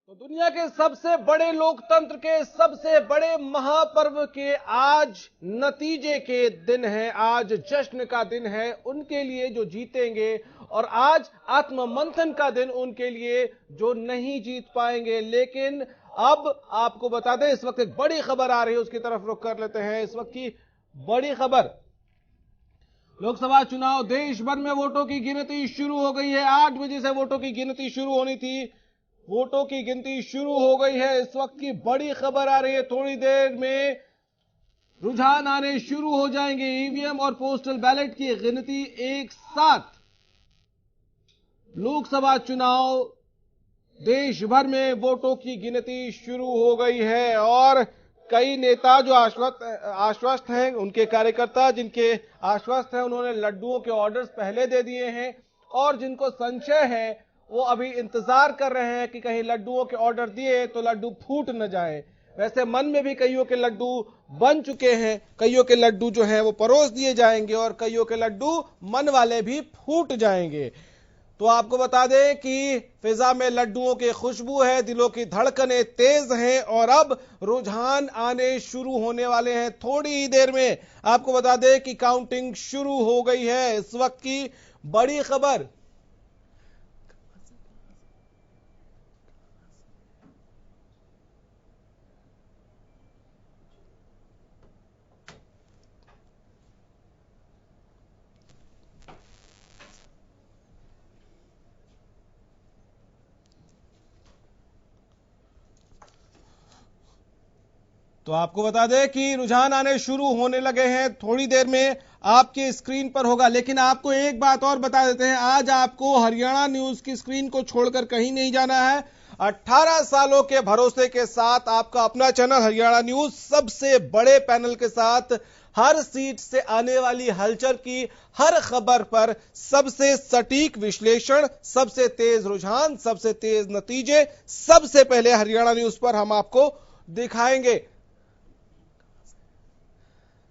तो दुनिया के सबसे बड़े लोकतंत्र के सबसे बड़े महापर्व के आज नतीजे के दिन है, आज जश्न का दिन है उनके लिए जो जीतेंगे, और आज आत्ममंथन का दिन उनके लिए जो नहीं जीत पाएंगे। लेकिन अब आपको बता दें, इस वक्त एक बड़ी खबर आ रही है, उसकी तरफ रुख कर लेते हैं। इस वक्त की बड़ी खबर, लोकसभा चुनाव, देश भर में वोटों की गिनती शुरू हो गई है। 8 बजे से वोटों की गिनती शुरू होनी थी, वोटों की गिनती शुरू हो गई है। इस वक्त की बड़ी खबर आ रही है, थोड़ी देर में रुझान आने शुरू हो जाएंगे। ईवीएम और पोस्टल बैलेट की गिनती एक साथ। लोकसभा चुनाव, देश भर में वोटों की गिनती शुरू हो गई है और कई नेता जो आश्वस्त हैं, उनके कार्यकर्ता जिनके आश्वस्त हैं, उन्होंने लड्डुओं के ऑर्डर्स पहले दे दिए हैं, और जिनको संशय है वो अभी इंतजार कर रहे हैं कि कहीं लड्डुओं के ऑर्डर दिए तो लड्डू फूट न जाए। वैसे मन में भी कईयों के लड्डू बन चुके हैं, कईयों के लड्डू जो हैं वो परोस दिए जाएंगे और कईयों के लड्डू मन वाले भी फूट जाएंगे। तो आपको बता दें कि फिजा में लड्डुओं की खुशबू है, दिलों की धड़कनें तेज हैं और अब रुझान आने शुरू होने वाले हैं। थोड़ी ही देर में आपको बता दें कि काउंटिंग शुरू हो गई है। इस वक्त की बड़ी खबर, तो आपको बता दें कि रुझान आने शुरू होने लगे हैं, थोड़ी देर में आपके स्क्रीन पर होगा। लेकिन आपको एक बात और बता देते हैं, आज आपको हरियाणा न्यूज की स्क्रीन को छोड़कर कहीं नहीं जाना है। 18 सालों के भरोसे के साथ आपका अपना चैनल हरियाणा न्यूज, सबसे बड़े पैनल के साथ, हर सीट से आने वाली हलचल की हर खबर पर सबसे सटीक विश्लेषण, सबसे तेज रुझान, सबसे तेज नतीजे, सबसे पहले हरियाणा न्यूज पर हम आपको दिखाएंगे।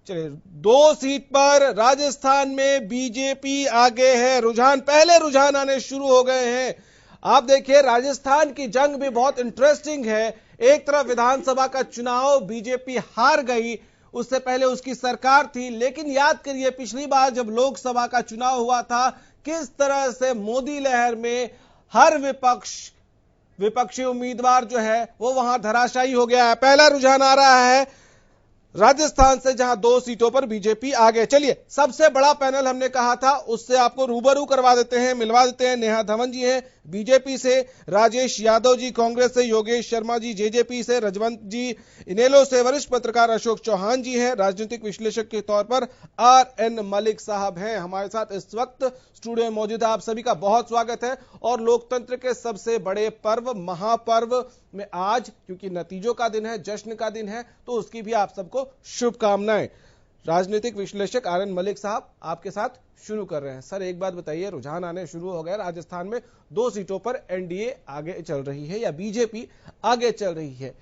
चलिए, 2 सीट पर राजस्थान में बीजेपी आगे है। पहले रुझान आने शुरू हो गए हैं। आप देखिए, राजस्थान की जंग भी बहुत इंटरेस्टिंग है। एक तरफ विधानसभा का चुनाव, बीजेपी हार गई, उससे पहले उसकी सरकार थी। लेकिन याद करिए, पिछली बार जब लोकसभा का चुनाव हुआ था, किस तरह से मोदी लहर में हर विपक्षी उम्मीदवार जो है वो वहां धराशायी हो गया है। पहला रुझान आ रहा है राजस्थान से, जहां 2 सीटों पर बीजेपी आगे। चलिए, सबसे बड़ा पैनल हमने कहा था, उससे आपको रूबरू करवा देते हैं, मिलवा देते हैं। नेहा धवन जी हैं बीजेपी से, राजेश यादव जी कांग्रेस से, योगेश शर्मा जी जेजेपी से, रजवंत जी इनेलो से, वरिष्ठ पत्रकार अशोक चौहान जी हैं, राजनीतिक विश्लेषक के तौर पर RN मलिक साहब हैं हमारे साथ इस वक्त स्टूडियो में मौजूद है। आप सभी का बहुत स्वागत है। और लोकतंत्र के सबसे बड़े पर्व, महापर्व में आज, क्योंकि नतीजों का दिन है, जश्न का दिन है, तो उसकी भी आप सबको शुभकामनाएं। राजनीतिक विश्लेषक RN मलिक साहब, आपके साथ शुरू कर रहे हैं। सर, एक बात बताइए, रुझान आने शुरू हो गए, राजस्थान में 2 सीटों पर NDA आगे चल रही है या बीजेपी आगे चल रही है।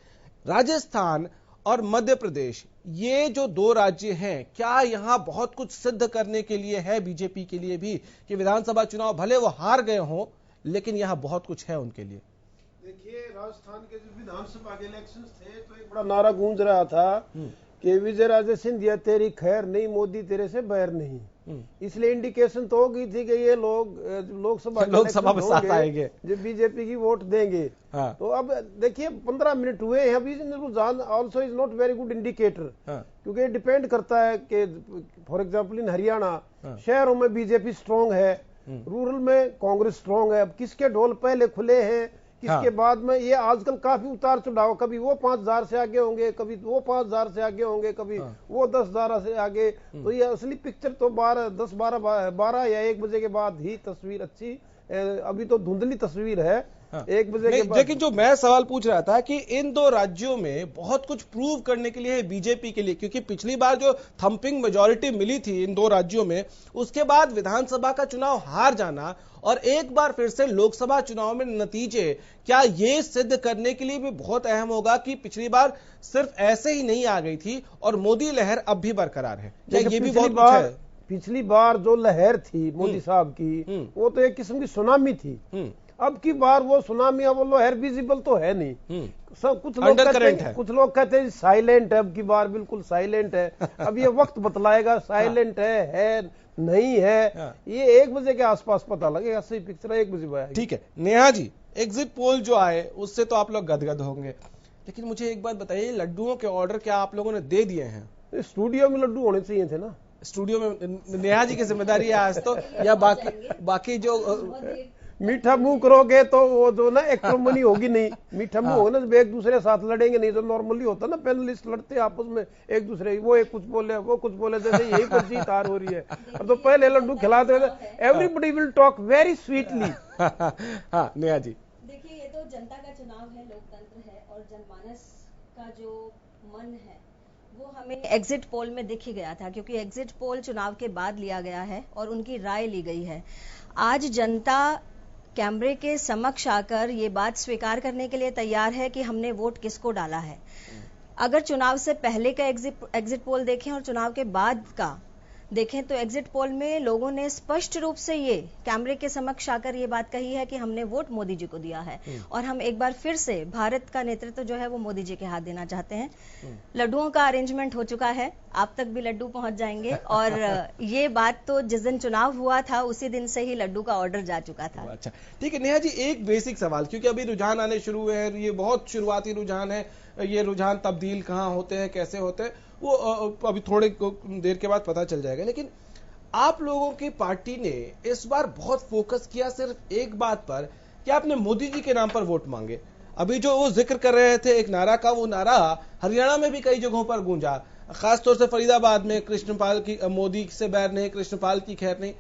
राजस्थान और मध्य प्रदेश, ये जो 2 राज्य हैं, क्या यहां बहुत कुछ सिद्ध करने के लिए है बीजेपी के लिए भी, कि विधानसभा चुनाव भले वो हार गए हों, लेकिन यहां बहुत कुछ है उनके लिए? देखिए, राजस्थान के जो विधानसभा के इलेक्शंस थे तो एक बड़ा नारा गूंज रहा था कि विजय राजे सिंधिया तेरी खैर नहीं, मोदी तेरे से बैर नहीं। इसलिए इंडिकेशन तो होगी थी कि ये लोग लोकसभा में साथ आएंगे, जो बीजेपी की वोट देंगे। हाँ। तो अब देखिए, 15 मिनट हुए हैं अभी। रुझान also is not very good indicator, क्योंकि डिपेंड करता है कि फॉर एग्जाम्पल इन हरियाणा, शहरों में बीजेपी स्ट्रांग है, रूरल में कांग्रेस स्ट्रांग है। अब किसके ढोल पहले खुले हैं, किसके बाद में, ये आजकल काफी उतार चढ़ाव, कभी वो 5000 से आगे होंगे, कभी वो 5000 से आगे होंगे, कभी वो 10,000 से आगे। तो ये असली पिक्चर तो 12 या 1 बजे के बाद ही तस्वीर अच्छी, अभी तो धुंधली तस्वीर है। 1 बजे के बाद। लेकिन जो मैं सवाल पूछ रहा था कि इन 2 राज्यों में बहुत कुछ प्रूव करने के लिए है बीजेपी के लिए, क्योंकि पिछली बार जो थंपिंग मेजॉरिटी मिली थी इन 2 राज्यों में, उसके बाद विधानसभा का चुनाव हार जाना और एक बार फिर से लोकसभा चुनाव में नतीजे, क्या ये सिद्ध करने के लिए भी बहुत अहम होगा कि पिछली बार सिर्फ ऐसे ही नहीं आ गई थी और मोदी लहर अब भी बरकरार है? क्या ये भी बहुत कुछ है? पिछली बार जो लहर थी मोदी साहब की, वो तो एक किस्म की सुनामी थी। अब की बार वो सुनामी बोलो एयर विजिबल तो है नहीं। सब कुछ लोग कहते हैं साइलेंट है, अब की बार बिल्कुल साइलेंट है। अब ये वक्त बतलाएगा साइलेंट है नहीं है। ये 1 बजे के आसपास पता लगेगा, सही पिक्चर 1 बजे आएगी। ठीक है नेहा जी, एग्जिट पोल जो आए उससे तो आप लोग गदगद होंगे, लेकिन मुझे एक बात बताइए, लड्डुओं के ऑर्डर क्या आप लोगों ने दे दिए हैं? स्टूडियो में लड्डू होने चाहिए थे ना। स्टूडियो में नेहा जी की जिम्मेदारी है आज तो, या बाकी जो मीठा मुंह करोगे तो वो जो ना एक्रोमनी होगी नहीं। मीठा मुंह होने से एक दूसरे के साथ लड़ेंगे नहीं, तो नॉर्मली होता ना पैनलिस्ट लड़ते आपस में एक दूसरे, वो एक कुछ बोले वो कुछ बोले, जैसे यही पर जीत हार हो रही है। अब तो पहले लड्डू खिलाते थे, everybody will talk very sweetly. हाँ नेहा जी, देखिए ये तो जनता का चुनाव है, लोकतंत्र है, और जनमानस का जो मन है वो हमें एग्जिट पोल में दिख ही गया था, क्योंकि एग्जिट पोल चुनाव के बाद लिया गया है और उनकी राय ली गई है। आज जनता कैमरे के समक्ष आकर ये बात स्वीकार करने के लिए तैयार है कि हमने वोट किसको डाला है। अगर चुनाव से पहले का एग्जिट पोल देखें और चुनाव के बाद का देखें तो एग्जिट पोल में लोगों ने स्पष्ट रूप से ये कैमरे के समक्ष आकर ये बात कही है कि हमने वोट मोदी जी को दिया है और हम एक बार फिर से भारत का नेतृत्व जो है वो मोदी जी के हाथ देना चाहते हैं। लड्डुओं का अरेंजमेंट हो चुका है, आप तक भी लड्डू पहुंच जाएंगे, और ये बात तो जिस दिन चुनाव हुआ था उसी दिन से ही लड्डू का ऑर्डर जा चुका था। अच्छा ठीक है नेहा जी, एक बेसिक सवाल, क्योंकि अभी रुझान आने शुरू हुए हैं, ये बहुत शुरुआती रुझान है, ये रुझान तब्दील कहाँ होते हैं कैसे होते हैं वो अभी थोड़े देर के बाद पता चल जाएगा, लेकिन आप लोगों की पार्टी ने इस बार बहुत फोकस किया सिर्फ एक बात पर कि आपने मोदी जी के नाम पर वोट मांगे। अभी जो वो जिक्र कर रहे थे एक नारा का, वो नारा हरियाणा में भी कई जगहों पर गूंजा, खासतौर से फरीदाबाद में कृष्णपाल की, मोदी से बैर नहीं, कृष्णपाल की खैर नहीं,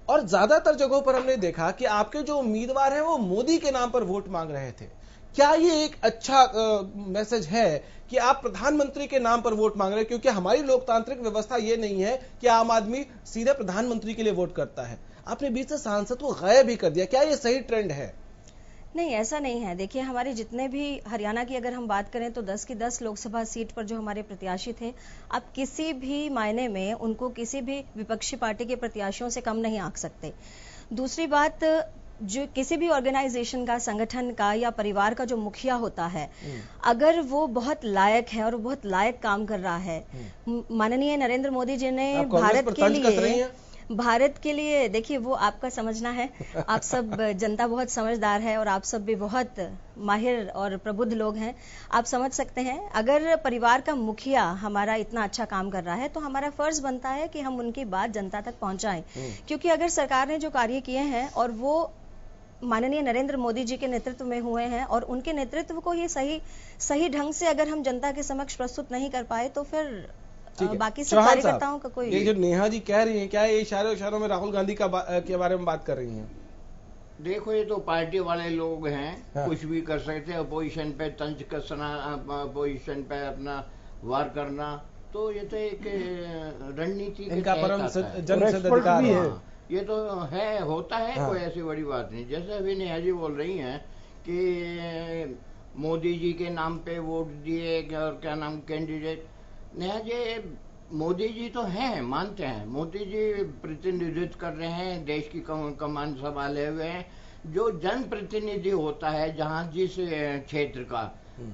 और ज्यादातर जगहों पर हमने देखा कि आपके जो उम्मीदवार हैं वो मोदी के नाम पर वोट मांग रहे थे। क्या ये एक अच्छा मैसेज है कि आप प्रधानमंत्री के नाम पर वोट मांग रहे हैं? क्योंकि हमारी लोकतांत्रिक व्यवस्था ये नहीं है कि आम आदमी सीधे प्रधानमंत्री के लिए वोट करता है। आपने बीच से सांसद को गायब ही कर दिया, क्या ये सही ट्रेंड है? नहीं, ऐसा नहीं है। देखिए हमारे जितने भी हरियाणा की अगर हम बात करें तो 10 की 10 लोकसभा सीट पर जो हमारे प्रत्याशी थे, आप किसी भी मायने में उनको किसी भी विपक्षी पार्टी के प्रत्याशियों से कम नहीं आंक सकते। दूसरी बात, जो किसी भी ऑर्गेनाइजेशन का, संगठन का या परिवार का जो मुखिया होता है, अगर वो बहुत लायक है और बहुत लायक काम कर रहा है, माननीय नरेंद्र मोदी जी ने भारत के लिए देखिए वो आपका समझना है, आप सब जनता बहुत समझदार है और आप सब भी बहुत माहिर और प्रबुद्ध लोग हैं, आप समझ सकते हैं। अगर परिवार का मुखिया हमारा इतना अच्छा काम कर रहा है तो हमारा फर्ज बनता है कि हम उनकी बात जनता तक पहुंचाएं, क्योंकि अगर सरकार ने जो कार्य किए हैं और वो माननीय नरेंद्र मोदी जी के नेतृत्व में हुए हैं और उनके नेतृत्व को ये सही ढंग से अगर हम जनता के समक्ष प्रस्तुत नहीं कर पाए तो फिर बाकी सब कार्यकर्ताओं का कोई। ये जो नेहा जी कह रही हैं, क्या ये इशारों में राहुल गांधी के बारे में बात कर रही हैं? देखो ये तो पार्टी वाले लोग हैं, हाँ। कुछ भी कर सकते हैं, अपोजिशन पे तंज कसना, अपोजिशन पे अपना वार करना, तो ये तो एक रणनीति इनका परम जनसिद्ध अधिकार है। ये तो है, होता है, हाँ। कोई ऐसी बड़ी बात नहीं। जैसे अभी नेहा जी बोल रही हैं कि मोदी जी के नाम पे वोट दिए और क्या नाम कैंडिडेट, नेहा जी मोदी जी तो हैं, मानते हैं, मोदी जी प्रतिनिधित्व कर रहे हैं, देश की कमान संभाले हुए हैं। जो जनप्रतिनिधि होता है जहाँ जिस क्षेत्र का,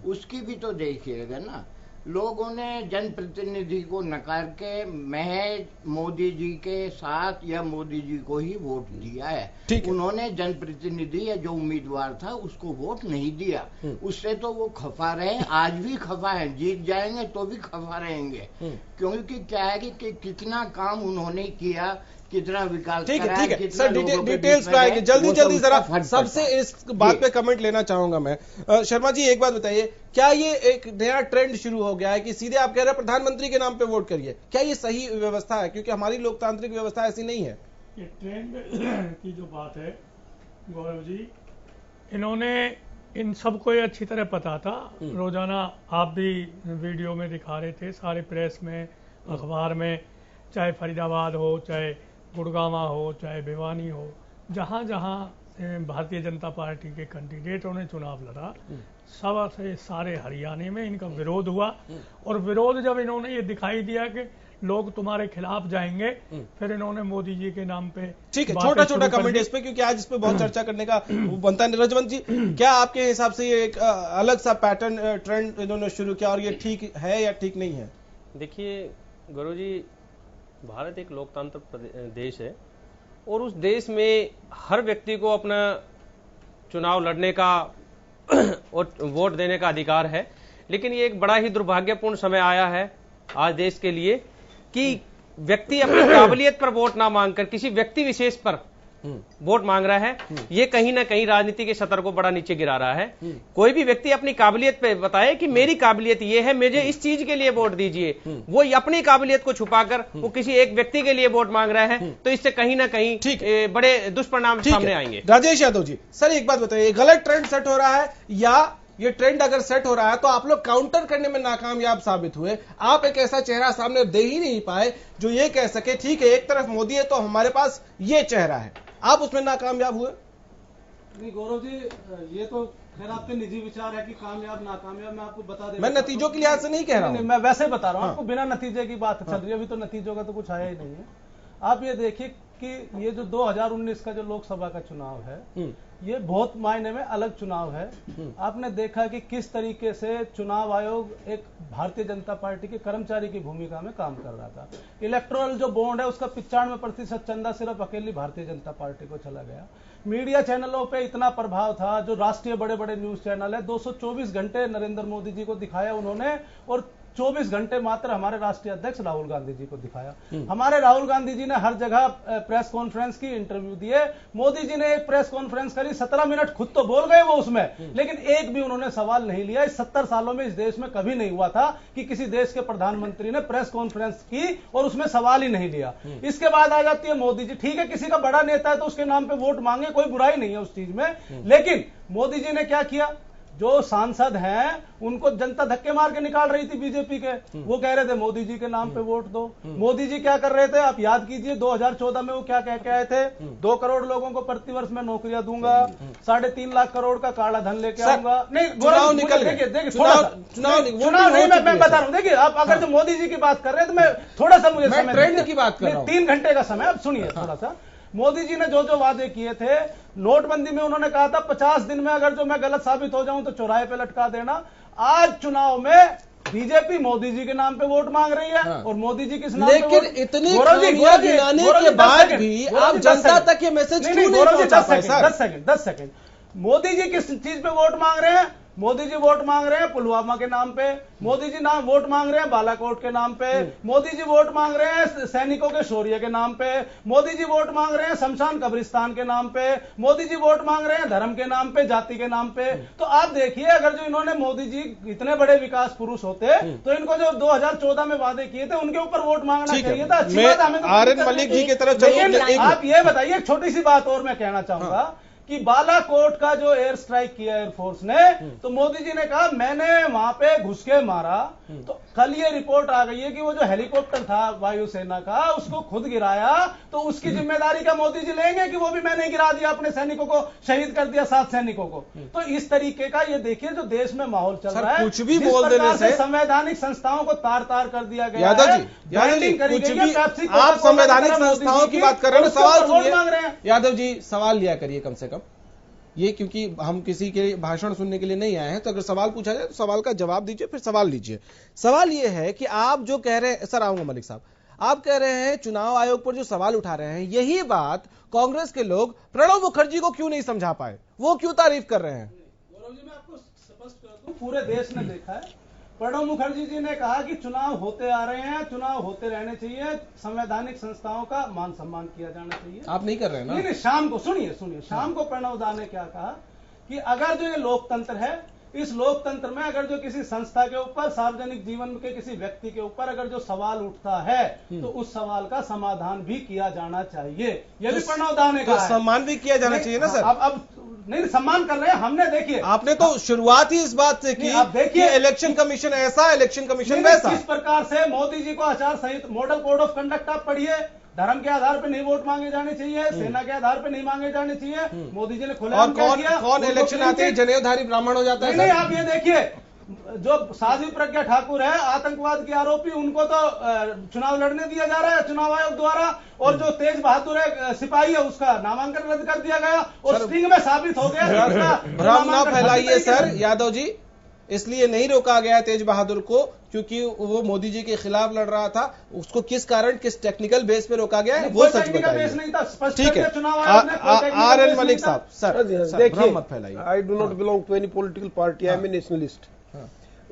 उसकी भी तो देखिएगा ना। लोगों ने जनप्रतिनिधि को नकार के महज मोदी जी के साथ या मोदी जी को ही वोट दिया है। उन्होंने जनप्रतिनिधि या जो उम्मीदवार था उसको वोट नहीं दिया, उससे तो वो खफा रहे, आज भी खफा है, जीत जाएंगे तो भी खफा रहेंगे। क्योंकि क्या है कि कितना काम उन्होंने किया, कितना विकास करा, ठीक है सर, डिटेल्स पे आएंगे जल्दी जरा। सबसे इस बात पे कमेंट लेना चाहूंगा मैं। शर्मा जी एक बात बताइए, क्या ये एक नया ट्रेंड शुरू हो गया है कि सीधे आप कह रहे हैं प्रधानमंत्री के नाम पे वोट करिए? क्या ये सही व्यवस्था है? क्योंकि हमारी लोकतांत्रिक व्यवस्था ऐसी नहीं है। ये ट्रेंड की जो बात है गौरव जी, इन्होंने इन सबको ये अच्छी तरह पता था। रोजाना आप भी वीडियो में दिखा रहे थे, सारे प्रेस में, अखबार में, चाहे फरीदाबाद हो, चाहे गुड़गांवा हो, चाहे भिवानी हो, जहाँ जहाँ भारतीय जनता पार्टी के कैंडिडेटों ने चुनाव लड़ा, सब से सारे हरियाणा में इनका विरोध हुआ। और विरोध जब इन्होंने ये दिखाई दिया कि लोग तुम्हारे खिलाफ जाएंगे। फिर इन्होंने मोदी जी के नाम पे ठीक है, बातें छोटा छोटा शुरू कर कमेंट दी। इस पे, क्योंकि आज इस पे बहुत चर्चा करने का वो बनता है। रजवंत जी, क्या आपके हिसाब से ये एक अलग सा पैटर्न ट्रेंड इन्होंने शुरू किया और ये ठीक है या ठीक नहीं है? देखिए गुरुजी, भारत एक लोकतंत्र देश है और उस देश में हर व्यक्ति को अपना चुनाव लड़ने का और वोट देने का अधिकार है। लेकिन ये एक बड़ा ही दुर्भाग्यपूर्ण समय आया है आज देश के लिए कि व्यक्ति अपनी काबिलियत पर वोट ना मांगकर किसी व्यक्ति विशेष पर वोट मांग रहा है। ये कहीं ना कहीं राजनीति के सतर को बड़ा नीचे गिरा रहा है। कोई भी व्यक्ति अपनी काबिलियत पे बताए कि मेरी काबिलियत ये है, मुझे इस चीज के लिए वोट दीजिए, वो अपनी काबिलियत को छुपाकर वो किसी एक व्यक्ति के लिए वोट मांग रहा है, तो इससे कहीं ना कहीं बड़े दुष्परिणाम सामने आएंगे। राजेश यादव जी, सर एक बात बताइए, गलत ट्रेंड सेट हो रहा है या ये ट्रेंड अगर सेट हो रहा है तो आप लोग काउंटर करने में नाकामयाब साबित हुए? आप एक ऐसा चेहरा सामने दे ही नहीं पाए जो ये कह सके ठीक है एक तरफ मोदी है तो हमारे पास ये चेहरा है, आप उसमें नाकामयाब हुए? नहीं गौरव जी, ये तो खैर आपके निजी विचार है कि कामयाब नाकामयाब, मैं आपको बता देता मैं नतीजों के लिहाज से नहीं कह रहा हूं। मैं वैसे बता रहा हूं हाँ। आपको, बिना नतीजे की बात चल रही है, अभी तो नतीजों का तो कुछ आया ही नहीं है। आप ये देखिए कि ये जो 2019 का जो लोकसभा का चुनाव है, ये बहुत मायने में अलग चुनाव है। आपने देखा कि किस तरीके से चुनाव आयोग एक भारतीय जनता पार्टी के कर्मचारी की भूमिका में काम कर रहा था। इलेक्टोरल जो बॉन्ड है उसका 95% चंदा सिर्फ अकेली भारतीय जनता पार्टी को चला गया। मीडिया चैनलों पे इतना प्रभाव था, जो राष्ट्रीय बड़े बड़े न्यूज चैनल है, 224 घंटे नरेंद्र मोदी जी को दिखाया उन्होंने और 24 घंटे मात्र हमारे राष्ट्रीय अध्यक्ष राहुल गांधी जी को दिखाया। हमारे राहुल गांधी जी ने हर जगह प्रेस कॉन्फ्रेंस की, इंटरव्यू दिए। मोदी जी ने एक प्रेस कॉन्फ्रेंस करी, 17 मिनट खुद तो बोल गए वो उसमें, लेकिन एक भी उन्होंने सवाल नहीं लिया। इस 70 सालों में इस देश में कभी नहीं हुआ था कि किसी देश के प्रधानमंत्री ने प्रेस कॉन्फ्रेंस की और उसमें सवाल ही नहीं लिया। इसके बाद आ जाती है मोदी जी। ठीक है, किसी का बड़ा नेता है तो उसके नाम पे वोट मांगे, कोई बुराई नहीं है उस चीज में, लेकिन मोदी जी ने क्या किया? जो सांसद हैं उनको जनता धक्के मार के निकाल रही थी बीजेपी के, वो कह रहे थे मोदी जी के नाम पे वोट दो। मोदी जी क्या कर रहे थे? आप याद कीजिए 2014 में वो क्या कह के आए थे? 2 करोड़ लोगों को प्रतिवर्ष में नौकरियां दूंगा, 3.5 लाख करोड़ का काला धन लेके आऊंगा। नहीं, चुनाव निकल गए, देखिए चुनाव नहीं, मैं बता रहा हूं। देखिए, आप अगर जो मोदी जी की बात कर रहे हैं तो मैं थोड़ा सा, मुझे समय ट्रेंड की बात कर रहा हूं। 3 घंटे का समय, अब सुनिए थोड़ा सा। मोदी जी ने जो जो वादे किए थे, नोटबंदी में उन्होंने कहा था 50 दिन में अगर जो मैं गलत साबित हो जाऊं तो चौराहे पे लटका देना। आज चुनाव में बीजेपी मोदी जी के नाम पे वोट मांग रही है। हाँ। और मोदी जी किस नाम पे? लेकिन इतनी खामियां गिनाने के बाद भी आप जनता तक ये मैसेज क्यों नहीं पहुंचा पाए? 10 सेकंड। मोदी जी किस चीज पे वोट मांग रहे हैं? मोदी जी वोट मांग रहे हैं पुलवामा के नाम पे, मोदी जी वोट मांग रहे हैं बालाकोट के नाम पे, मोदी जी वोट मांग रहे हैं सैनिकों के शौर्य के नाम पे, मोदी जी वोट मांग रहे हैं शमशान कब्रिस्तान के नाम पे, मोदी जी वोट मांग रहे हैं धर्म के नाम पे, जाति के नाम पे। तो आप देखिए, अगर जो इन्होंने, मोदी जी इतने बड़े विकास पुरुष होते तो इनको जो 2014 में वादे किए थे उनके ऊपर वोट मांगना चाहिए था। अच्छी बात, हमें आर.एन. मलिक जी की तरफ चलिए। आप ये बताइए, छोटी सी बात और मैं कहना चाहूंगा कि बालाकोट का जो एयर स्ट्राइक किया एयरफोर्स ने, तो मोदी जी ने कहा मैंने वहां पे घुस के मारा। तो कल ये रिपोर्ट आ गई है कि वो जो हेलीकॉप्टर था वायुसेना का, उसको खुद गिराया, तो उसकी जिम्मेदारी का मोदी जी लेंगे कि वो भी मैंने गिरा दिया, अपने सैनिकों को शहीद कर दिया, 7 सैनिकों को। तो इस तरीके का ये देखिए जो देश में माहौल चल रहा है, कुछ भी बोल देने से संवैधानिक संस्थाओं को तार तार कर दिया गया। यादव जी, कुछ भी आप संवैधानिक संस्थाओं की बात कर रहे हैं, सवाल सुनिए। यादव जी, सवाल लिया करिए कम से कम, ये क्योंकि हम किसी के भाषण सुनने के लिए नहीं आए हैं, तो अगर सवाल पूछा जाए तो सवाल का जवाब दीजिए, फिर सवाल लीजिए। सवाल ये है कि आप जो कह रहे हैं, सर आऊंगा मलिक साहब, आप कह रहे हैं चुनाव आयोग पर जो सवाल उठा रहे हैं, यही बात कांग्रेस के लोग प्रणब मुखर्जी को क्यों नहीं समझा पाए? वो क्यों तारीफ कर रहे हैं? गौरव जी, मैं आपको स्पष्ट कर दूं, पूरे देश ने देखा है। प्रणब मुखर्जी जी ने कहा कि चुनाव होते आ रहे हैं, चुनाव होते रहने चाहिए, संवैधानिक संस्थाओं का मान सम्मान किया जाना चाहिए। आप नहीं कर रहे हैं ना? नहीं, शाम को सुनिए, शाम को प्रणब दा ने क्या कहा कि अगर जो ये लोकतंत्र है, इस लोकतंत्र में अगर जो किसी संस्था के ऊपर, सार्वजनिक जीवन के किसी व्यक्ति के ऊपर अगर जो सवाल उठता है, तो उस सवाल का समाधान भी किया जाना चाहिए। ये भी प्रणब दा ने कहा। सम्मान भी किया जाना चाहिए ना सर? अब नहीं, सम्मान कर रहे हैं हमने। देखिए, आपने तो शुरुआत ही इस बात से की, आप देखिए इलेक्शन कमीशन ऐसा, इलेक्शन कमीशन वैसा। किस प्रकार से मोदी जी को आचार संहिता, मॉडल कोड ऑफ कंडक्ट आप पढ़िए, धर्म के आधार पर नहीं वोट मांगे जाने चाहिए, सेना के आधार पर नहीं मांगे जाने चाहिए। मोदी जी ने खुलेआम और कौन इलेक्शन आते ही जनेऊधारी ब्राह्मण हो जाता है? नहीं, आप ये देखिए, जो साध्वी प्रज्ञा ठाकुर है आतंकवाद की आरोपी, उनको तो चुनाव लड़ने दिया जा रहा है चुनाव आयोग द्वारा, और जो तेज बहादुर है सिपाही है उसका नामांकन रद्द कर दिया गया, और स्टिंग में साबित हो गया। भ्रम ना फैलाइए सर यादव जी, इसलिए नहीं रोका गया तेज बहादुर को क्योंकि वो मोदी जी के खिलाफ लड़ रहा था। उसको किस कारण, किस टेक्निकल बेस पे रोका गया है वो सच बताइए। ठीक है, RN मलिक साहब, सर देखिए, मत फैलाइए। I do not belong to any political party, I am a nationalist.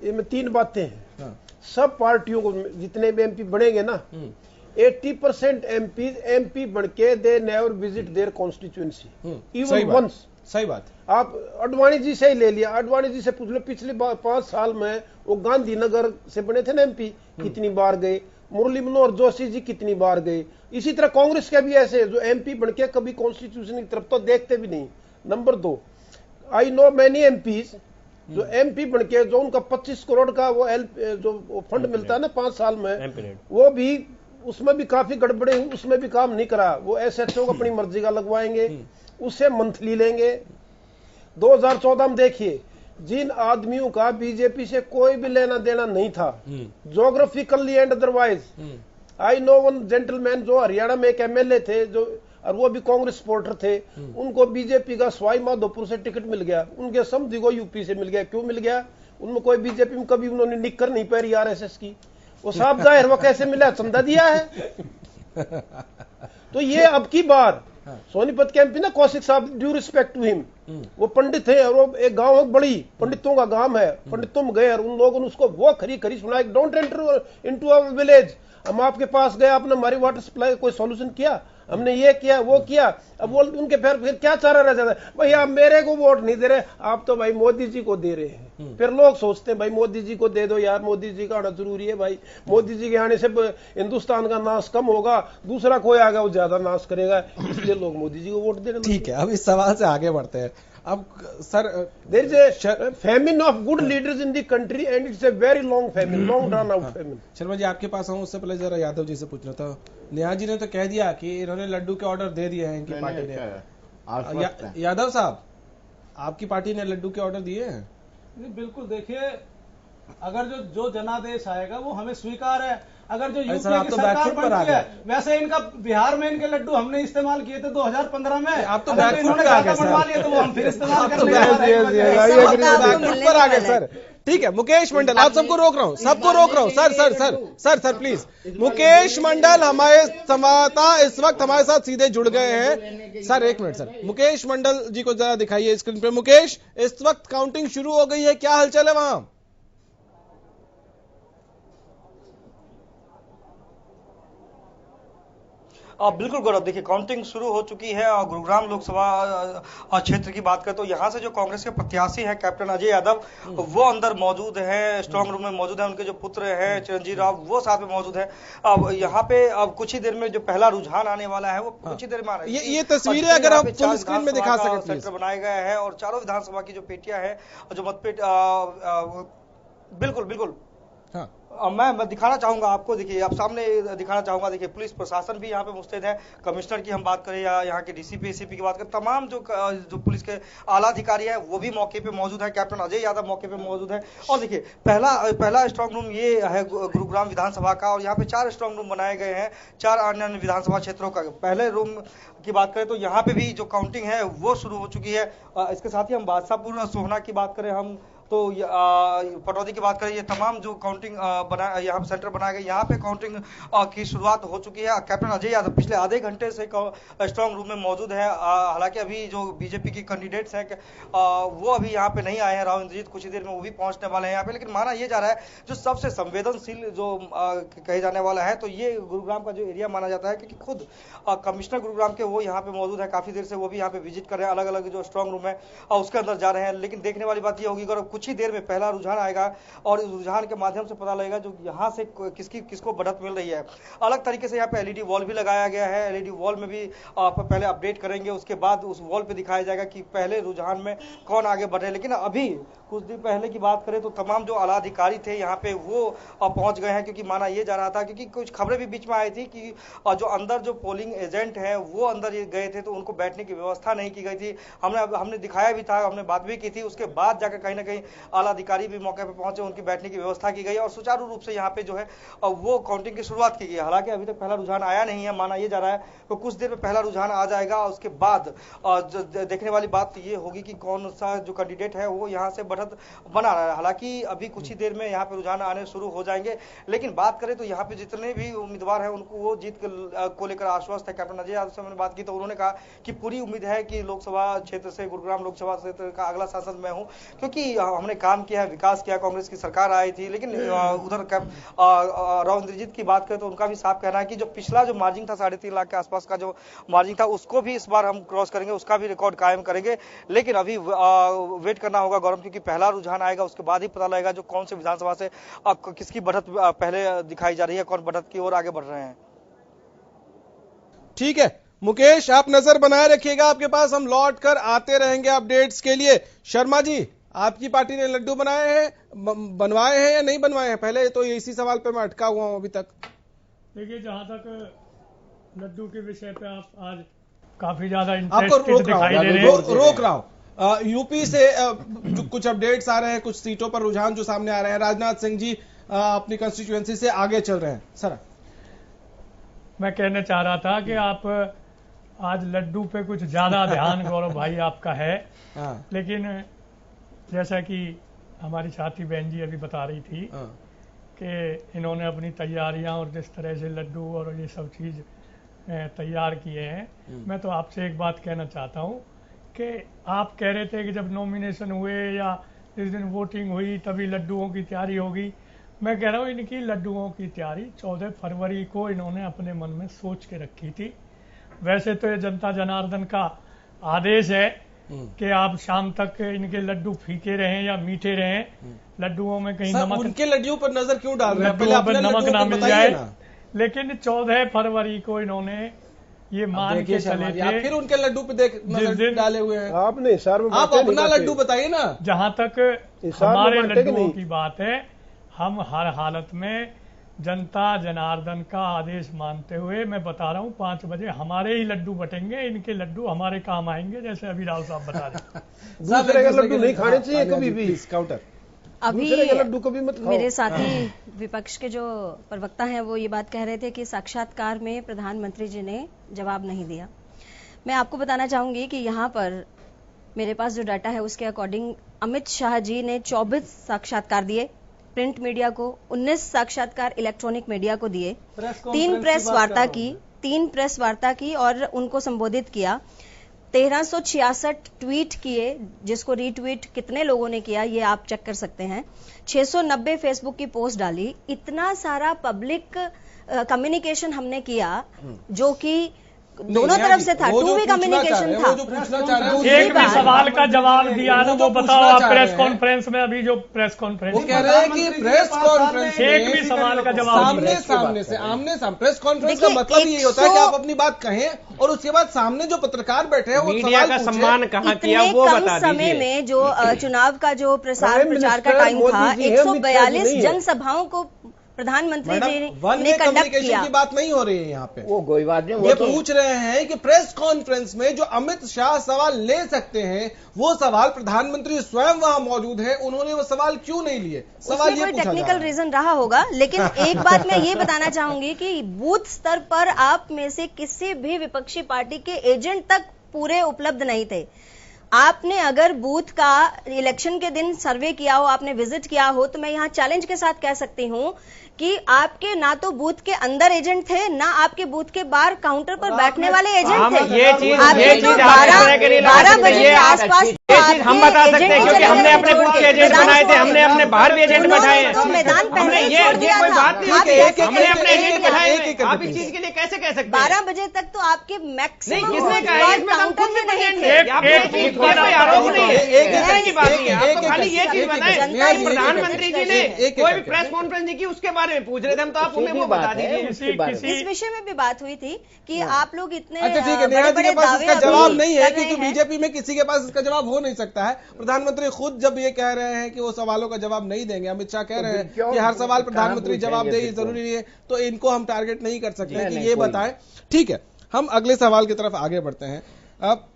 ये में 3 बातें हैं। सब पार्टियों को जितने भी MP बनेंगे ना, 80% MP बन के दे never visit their constituency even once. सही बात। आप अडवाणी जी से ही ले लिया, अडवाणी जी से पूछ लो पिछले 5 साल में वो गांधीनगर से बने थे ना MP, कितनी बार गए। मुरली मनोहर जोशी जी कितनी बार गए। इसी तरह कांग्रेस के भी ऐसे जो MP बन के कभी कॉन्स्टिट्यूशन की तरफ तो देखते भी नहीं। Number 2, I know many MPs जो MP बन के जो उनका 25 करोड़ का वो जो फंड मिलता है ना 5 साल में, वो भी उसमें भी काफी गड़बड़े हुई, उसमें भी काम नहीं करा। वो SHO को अपनी मर्जी का लगवाएंगे, उससे मंथली लेंगे। 2014 में देखिए जिन आदमियों का बीजेपी से कोई भी लेना देना नहीं था, geographically and otherwise. I know one gentleman जो हरियाणा में एक MLA थे, जो और वो भी कांग्रेस सपोर्टर थे, उनको बीजेपी का सवाई माधोपुर से टिकट मिल गया, उनके समझी को UP से मिल गया। क्यों मिल गया? उनमें कोई बीजेपी में कभी उन्होंने निक्कर नहीं पहरी RSS की। वो साफ जाहिर वो कैसे मिला, चंदा दिया है। तो ये अब की बार सोनीपत के MP ना कौशिक साहब, ड्यू रिस्पेक्ट टू हिम, वो पंडित थे और वो एक गांव बड़ी पंडितों का गांव है, पंडितों में गए और उन लोगों ने उसको वो खरी खरी सुनाई, don't enter into our village. हम आपके पास गए, आपने हमारी वाटर सप्लाई कोई सॉल्यूशन किया? हमने ये किया वो किया। अब वो उनके फिर क्या चारा रह जाता है, भाई आप मेरे को वोट नहीं दे रहे, आप तो भाई मोदी जी को दे रहे हैं। फिर लोग सोचते हैं भाई मोदी जी को दे दो यार, मोदी जी का आना जरूरी है। भाई मोदी जी के आने से हिंदुस्तान का नाश कम होगा, दूसरा कोई आएगा वो ज्यादा नाश करेगा, इसलिए लोग मोदी जी को वोट दे रहे हैं। ठीक है, अब इस सवाल से आगे बढ़ते हैं। अब sir, there is a famine of good leaders in the country and it's a very long famine, long drawn out famine. Sharma ji आपके पास आऊं, उससे पहले जरा यादव जी से पूछना था। नेहा जी ने तो कह दिया कि इन्होंने लड्डू के ऑर्डर दे दिए हैं इनकी पार्टी ने। यादव साहब, आपकी पार्टी ने लड्डू के ऑर्डर दिए हैं? बिल्कुल, देखिए अगर जो जनादेश आएगा वो हमें स्वीकार है। अगर जो यूपी की तो सरकार बनती है, वैसे इनका बिहार में इनके लड्डू हमने इस्तेमाल किए थे 2015 में। आप तो इन्होंने खाता बनवा लिया तो वो हम फिर इस्तेमाल कर लेंगे सर। ठीक है, मुकेश मंडल, आप सबको रोक रहा हूँ, सबको रोक रहा हूँ। Sir please. मुकेश मंडल हमारे संवाददाता इस वक्त हमारे साथ सीधे जुड़ गए हैं। सर 1 मिनट सर, मुकेश मंडल जी को जरा दिखाइए स्क्रीन पे। मुकेश, इस वक्त काउंटिंग शुरू हो गई है, क्या हलचल है वहां? बिल्कुल गौरव, देखिए काउंटिंग शुरू हो चुकी है और गुरुग्राम लोकसभा क्षेत्र की बात करें तो यहाँ से जो कांग्रेस के प्रत्याशी हैं कैप्टन अजय यादव, वो अंदर मौजूद हैं, स्ट्रांग रूम में मौजूद हैं। उनके जो पुत्र हैं चिरंजीव राव, वो साथ में मौजूद है। अब यहाँ पे अब कुछ ही देर में जो पहला रुझान आने वाला है वो कुछ ही देर में आ रहा है। ये तस्वीरें अगर आप फुल स्क्रीन में दिखा सकें प्लीज। सेंटर बनाया गया है और चारों विधानसभा की जो पेटियां है और जो मतपेट, बिल्कुल हाँ। मैं दिखाना चाहूंगा आपको, देखिए आप सामने दिखाना चाहूंगा। देखिए पुलिस प्रशासन भी यहाँ पे मुस्तैद है। कमिश्नर की हम बात करें या यहाँ के DCP ACP की बात करें, तमाम जो पुलिस के आला अधिकारी है वो भी मौके पे मौजूद है। कैप्टन अजय यादव मौके पे मौजूद है। और देखिए पहला स्ट्रांग रूम ये है गुरुग्राम विधानसभा का, और यहाँ पे 4 स्ट्रांग रूम बनाए गए हैं 4 अन्य विधानसभा क्षेत्रों का। पहले रूम की बात करें तो यहाँ पे भी जो काउंटिंग है वो शुरू हो चुकी है। इसके साथ ही हम बादशाहपुर सोहना की बात करें हम तो पटौदी की बात करें, ये तमाम जो काउंटिंग यहाँ सेंटर बनाए गए, यहाँ पे काउंटिंग की शुरुआत हो चुकी है। कैप्टन अजय यादव पिछले आधे घंटे से स्ट्रांग रूम में मौजूद है। हालांकि अभी जो बीजेपी की कैंडिडेट्स हैं वो अभी यहाँ पे नहीं आए हैं। राव इंद्रजीत कुछ ही देर में वो भी पहुंचने वाले हैं यहाँ पे। लेकिन माना ये जा रहा है जो सबसे संवेदनशील जो कहे जाने वाला है तो ये गुरुग्राम का जो एरिया माना जाता है, क्योंकि खुद कमिश्नर गुरुग्राम के वो यहाँ पे मौजूद है। काफी देर से वो भी यहाँ पे विजिट कर रहे हैं, अलग अलग जो स्ट्रांग रूम है उसके अंदर जा रहे हैं। लेकिन देखने वाली बात ये होगी कुछ ही देर में पहला रुझान आएगा और इस रुझान के माध्यम से पता लगेगा जो यहाँ से किसको बढ़त मिल रही है। अलग तरीके से यहाँ पे LED वॉल भी लगाया गया है। LED वॉल में भी पहले अपडेट करेंगे, उसके बाद उस वॉल पे दिखाया जाएगा कि पहले रुझान में कौन आगे बढ़ रहे हैं। लेकिन अभी कुछ दिन पहले की बात करें तो तमाम जो आला अधिकारी थे यहाँ पे वो पहुंच गए हैं, क्योंकि माना ये जा रहा था, क्योंकि कुछ खबरें भी बीच में आई थी कि जो अंदर जो पोलिंग एजेंट है वो अंदर ये गए थे तो उनको बैठने की व्यवस्था नहीं की गई थी। हमने दिखाया भी था, हमने बात भी की थी। उसके बाद जाकर कहीं ना कहीं आला अधिकारी भी मौके पर पहुंचे, उनकी बैठने की व्यवस्था की गई और सुचारू रूप से यहाँ पे जो है वो काउंटिंग की शुरुआत की गई। हालांकि अभी तक पहला रुझान आया नहीं है, माना यह जा रहा है कि कुछ देर में पहला रुझान आ जाएगा। उसके बाद देखने वाली बात ये होगी कि कौन सा जो कैंडिडेट है वो यहाँ से बढ़त बना रहा है। हालांकि अभी कुछ ही देर में यहाँ पे रुझान आने शुरू हो जाएंगे, लेकिन बात करें तो यहाँ पे जितने भी उम्मीदवार हैं उनको वो जीत को लेकर आश्वस्त है। कैप्टन अजय यादव से मैंने बात की तो उन्होंने कहा कि पूरी उम्मीद है कि लोकसभा क्षेत्र से, गुरुग्राम लोकसभा क्षेत्र का अगला सांसद मैं हूं, क्योंकि हमने काम किया है, विकास किया, कांग्रेस की सरकार आई थी। लेकिन उधर राव इंद्रजीत की बात करें तो उनका भी साफ कहना है कि जो पिछला जो मार्जिन था 3.5 लाख के आसपास का जो मार्जिन था उसको भी इस बार हम क्रॉस करेंगे, उसका भी रिकॉर्ड कायम करेंगे। लेकिन अभी वेट करना होगा गौरव, क्योंकि पहला रुझान आएगा, उसके बाद ही पता लगेगा जो कौन से विधानसभा से किसकी बढ़त पहले दिखाई जा रही है, कौन बढ़त की ओर आगे बढ़ रहे हैं। ठीक है मुकेश, आप नजर बनाए रखिएगा, आपके पास हम लौट कर आते रहेंगे अपडेट्स के लिए। शर्मा जी, आपकी पार्टी ने लड्डू बनाए हैं, बनवाए हैं या नहीं बनवाए हैं? पहले तो इसी सवाल पे मैं अटका हुआ हूं अभी तक। देखिए, जहां तक लड्डू के विषय पे आप आज काफी ज्यादा आपको इंटरेस्टेड दिखाई दे रहे हैं। रोक रहा हूं। यूपी से जो कुछ अपडेट्स आ रहे हैं, कुछ सीटों पर रुझान जो सामने आ रहे हैं, राजनाथ सिंह जी अपनी कंस्टिट्यूएंसी से आगे चल रहे हैं। सर, मैं कहना चाह रहा था कि आप आज लड्डू पे कुछ ज्यादा ध्यान गौरव भाई आपका है, लेकिन जैसा कि हमारी साथी बहन जी अभी बता रही थी कि इन्होंने अपनी तैयारियां और जिस तरह से लड्डू और ये सब चीज तैयार किए हैं, मैं तो आपसे एक बात कहना चाहता हूं कि आप कह रहे थे कि जब नॉमिनेशन हुए या जिस दिन वोटिंग हुई तभी लड्डुओं की तैयारी होगी। मैं कह रहा हूं इनकी लड्डुओं की तैयारी 14 फरवरी को इन्होंने अपने मन में सोच के रखी थी। वैसे तो ये जनता जनार्दन का आदेश है कि आप शाम तक इनके लड्डू फीके रहें या मीठे रहें, लड्डुओं में कहीं नमक, उनके लड्डुओं पर नजर क्यों डाल रहे हैं? लड्डुओं पर नमक ना मिल जाए। लेकिन 14 फरवरी को इन्होंने ये मान के चले थे, फिर उनके लड्डू पे नजर डाले हुए हैं। आपने आप अपना लड्डू बताइए ना। जहां तक हमारे लड्डुओं की बात है, हम हर हालत में जनता जनार्दन का आदेश मानते हुए मैं बता रहा हूँ 5 बजे हमारे ही लड्डू बटेंगे, इनके लड्डू हमारे काम आएंगे, जैसे अभी राव साहब बता रहे। दूसरे के लड्डू नहीं खाने चाहिए कभी भी। काउंटर अभी लड्डू कभी मत खाओ। मेरे साथी विपक्ष के जो प्रवक्ता हैं वो ये बात कह रहे थे कि साक्षात्कार में प्रधानमंत्री जी ने जवाब नहीं दिया। मैं आपको बताना चाहूंगी कि यहाँ पर मेरे पास जो डाटा है उसके अकॉर्डिंग अमित शाह जी ने 24 साक्षात्कार दिए प्रिंट मीडिया को, 19 साक्षात्कार इलेक्ट्रॉनिक मीडिया को दिए, 3 प्रेस वार्ता की और उनको संबोधित किया, 1366 ट्वीट किए, जिसको रीट्वीट कितने लोगों ने किया ये आप चेक कर सकते हैं, 690 फेसबुक की पोस्ट डाली। इतना सारा पब्लिक कम्युनिकेशन हमने किया जो कि दोनों तरफ से था, टू वे कम्युनिकेशन था। एक भी सवाल का जवाब दिया ना, वो बताओ आप प्रेस कॉन्फ्रेंस में, अभी जो प्रेस कॉन्फ्रेंस वो कह रहे हैं कि प्रेस कॉन्फ्रेंस एक भी सवाल का जवाब आमने सामने प्रेस कॉन्फ्रेंस का मतलब यही होता है कि आप अपनी बात कहें और उसके बाद सामने जो पत्रकार बैठे हैं वो मीडिया का सम्मान कहाँ किया वो बता दीजिए। समय में जो चुनाव का जो प्रचार का टाइम था, 142 जनसभाओं को प्रधानमंत्री जी ने कंडक्ट किया। की बात नहीं हो रही है यहाँ पे, वो कोई बात नहीं। ये पूछ रहे हैं कि प्रेस कॉन्फ्रेंस में जो अमित शाह सवाल ले सकते हैं वो सवाल प्रधानमंत्री स्वयं वहां मौजूद है, उन्होंने वो सवाल क्यों नहीं लिए? सवाल ये पूछा टेक्निकल रीजन रहा होगा। लेकिन एक बात मैं ये बताना चाहूंगी कि बूथ स्तर पर आप में से किसी भी विपक्षी पार्टी के एजेंट तक पूरे उपलब्ध नहीं थे। आपने अगर बूथ का इलेक्शन के दिन सर्वे किया हो, आपने विजिट किया हो, तो मैं यहाँ चैलेंज के साथ कह सकती हूँ कि आपके ना तो बूथ के अंदर एजेंट थे, ना आपके बूथ के बाहर काउंटर पर बैठने वाले एजेंट थे। ये चीज 12 बजे के आसपास हम बता सकते हैं, क्योंकि हमने अपने बूथ के एजेंट बनाए थे, हमने अपने बाहर भी एजेंट बैठाए हैं। मैदान पहले ये कोई बात नहीं है, हमने अपने एजेंट बैठाए हैं। आप इस चीज के लिए कैसे कह सकते हैं? 12 बजे तक तो आपके मैक्सिमम किसने कहा? इसमें हम खुद भी एजेंट हैं, कोई आरोप नहीं है, की बात नहीं है। आप तो खाली ये चीज बताएं, प्रधानमंत्री जी ने कोई भी प्रेस कॉन्फ्रेंस नहीं की, उसके बारे में पूछ रहे थे हम, तो आप उन्हें वो बता दीजिए। इस विषय में भी बात हुई थी कि आप लोग इतने अच्छा ठीक है, नेहा जी के पास इसका जवाब नहीं है क्योंकि बीजेपी में किसी के पास इसका जवाब हो नहीं सकता है। प्रधानमंत्री खुद जब ये कह रहे हैं कि वो सवालों का जवाब नहीं देंगे, अमित शाह कह रहे हैं कि हर सवाल प्रधानमंत्री जवाब दे, जरूरी नहीं है, तो इनको हम टारगेट नहीं कर सकते कि ये बताएं। ठीक है, हम अगले सवाल की तरफ आगे बढ़ते हैं। अब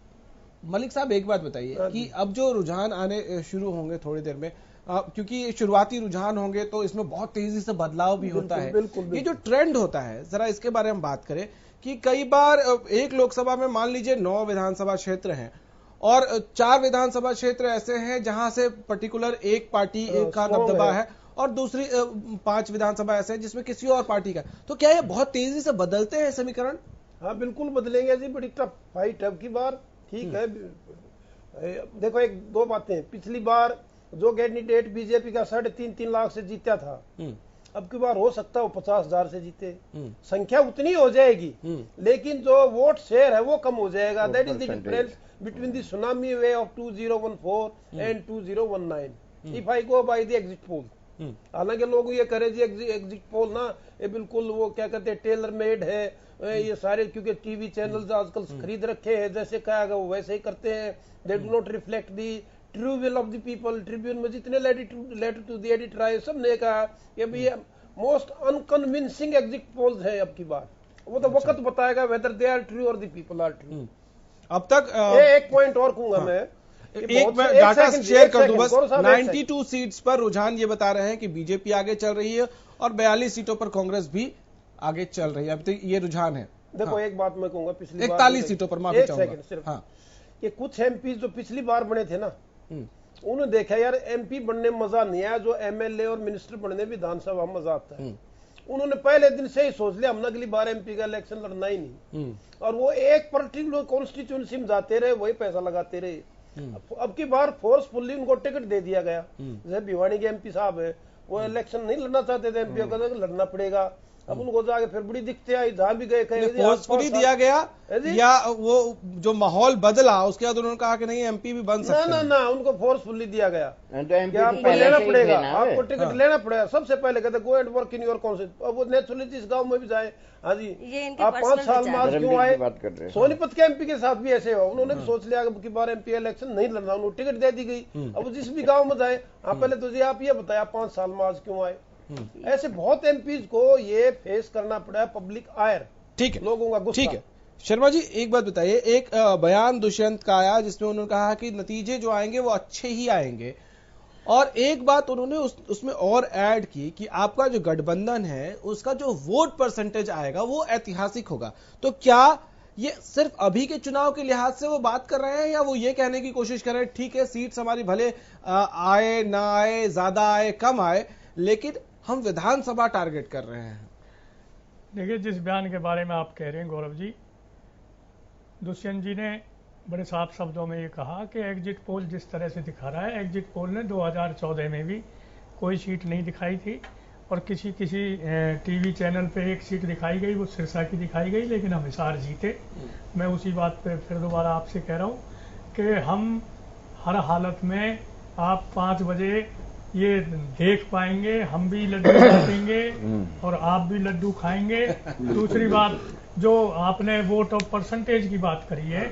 मलिक साहब एक बात बताइए कि अब जो रुझान आने शुरू होंगे थोड़ी देर में, क्योंकि शुरुआती रुझान होंगे तो इसमें बहुत तेजी से बदलाव भी होता है। ये जो ट्रेंड होता है, जरा इसके बारे में बात करें कि कई बार एक लोकसभा में मान लीजिए 9 विधानसभा क्षेत्र हैं और 4 विधानसभा क्षेत्र ऐसे हैं जहां से पर्टिकुलर एक पार्टी का दबदबा है और दूसरी 5 विधानसभा ऐसे हैं जिसमें किसी और पार्टी का। तो क्या ये बहुत तेजी से बदलते हैं समीकरण? हाँ बिल्कुल बदलेंगे जी, बड़ी टफ फाइट अब की बार। ठीक है, देखो एक दो बातें, पिछली बार जो कैंडिडेट बीजेपी का 3.5 लाख से जीता था, अब की बार हो सकता है वो 50,000 से जीते। संख्या उतनी हो जाएगी लेकिन जो वोट शेयर है वो कम हो जाएगा। That is the difference between the tsunami way of 2014 and 2019 if I go by the exit poll. हालांकि लोग ये करें जी एग्जिट पोल ना ये बिल्कुल वो क्या कहते हैं टेलर मेड है, ये सारे क्योंकि टीवी चैनल्स आजकल खरीद रखे हैं, जैसे कहा गया वो वैसे ही करते हैं। They do not reflect the true will of the people. Tribune में जितने लेटर टू द एडिटर आए सबने कहा कि भाई मोस्ट अनकन्विंसिंग एग्जिट पोल्स है अब की बार। वो तो वक्त बताएगा वेदर दे आर ट्रू और द पीपल आर ट्रू। अब तक एक पॉइंट और कहूंगा मैं, एक डाटा शेयर कर दूं बस। 92 सीट्स पर रुझान ये बता रहे हैं कि बीजेपी आगे चल रही है और 42 सीटों पर कांग्रेस भी आगे चल रही है। अब तक ये रुझान है। देखो एक बात मैं कहूंगा, पिछली 41 सीटों पर माफी चाहूंगा सिर्फ कि कुछ एमपी जो पिछली बार बने थे ना, उन्होंने देखा यार एमपी बनने मजा नहीं आया, जो एमएलए और मिनिस्टर बनने विधानसभा मजा आता है। उन्होंने पहले दिन से ही सोच लिया हम अगली बार एमपी का इलेक्शन लड़ना ही नहीं, और वो एक पर्टिकुलर कॉन्स्टिट्यूंसी में जाते रहे, वही पैसा लगाते रहे। अब की बार फोर्सफुल्ली उनको टिकट दे दिया गया। जैसे भिवानी के एमपी साहब है, वो इलेक्शन नहीं लड़ना चाहते थे, एमपी को लड़ना पड़ेगा। अब उनको जाके फिर बड़ी दिक्कतें आई, जहां भी गए फोर्सफुली दिया गया या वो जो माहौल बदला उसके बाद उन्होंने कहा कि नहीं एमपी भी बन सकते हैं। ना उनको फोर्सफुली दिया गया तो आपको लेना पड़ेगा, आपको टिकट लेना पड़ेगा। सबसे पहले कहते go and work in your council. अब वो नेचुरली जिस गांव में भी जाए, हाँ जी आप 5 साल बाद क्यों आए। सोनीपत के एमपी के साथ भी ऐसे हुआ, उन्होंने भी सोच लिया कि बार एमपी इलेक्शन नहीं लड़ना, उन्होंने टिकट दे दी गई। अब जिस भी गाँव में जाए, हाँ पहले तो जी आप ये बताया 5 साल में आज क्यों आए। ऐसे बहुत एमपीज को ये फेस करना पड़ा, पब्लिक आयर, ठीक है, लोगों का गुस्सा। ठीक है शर्मा जी, एक बात बताइए, एक बयान दुष्यंत का आया जिसमें उन्होंने कहा कि नतीजे जो आएंगे वो अच्छे ही आएंगे, और एक बात उन्होंने उसमें और ऐड की कि आपका जो गठबंधन है उसका जो वोट परसेंटेज आएगा वो ऐतिहासिक होगा। तो क्या ये सिर्फ अभी के चुनाव के लिहाज से वो बात कर रहे हैं या वो ये कहने की कोशिश कर रहे हैं ठीक है सीट्स हमारी भले आए ना आए, ज्यादा आए कम आए, लेकिन हम विधानसभा टारगेट कर रहे हैं? देखिए, जिस बयान के बारे में आप कह रहे हैं गौरव जी, दुष्यंत जी ने बड़े साफ शब्दों में ये कहा कि एग्जिट पोल जिस तरह से दिखा रहा है, एग्जिट पोल ने 2014 में भी कोई सीट नहीं दिखाई थी और किसी टीवी चैनल पे एक सीट दिखाई गई, वो सिरसा की दिखाई गई, लेकिन हम हिसार जीते। मैं उसी बात पे फिर दोबारा आपसे कह रहा हूँ कि हम हर हालत में आप 5 बजे ये देख पाएंगे, हम भी लड्डू खाएंगे और आप भी लड्डू खाएंगे। दूसरी बात, जो आपने वोट ऑफ परसेंटेज की बात करी है,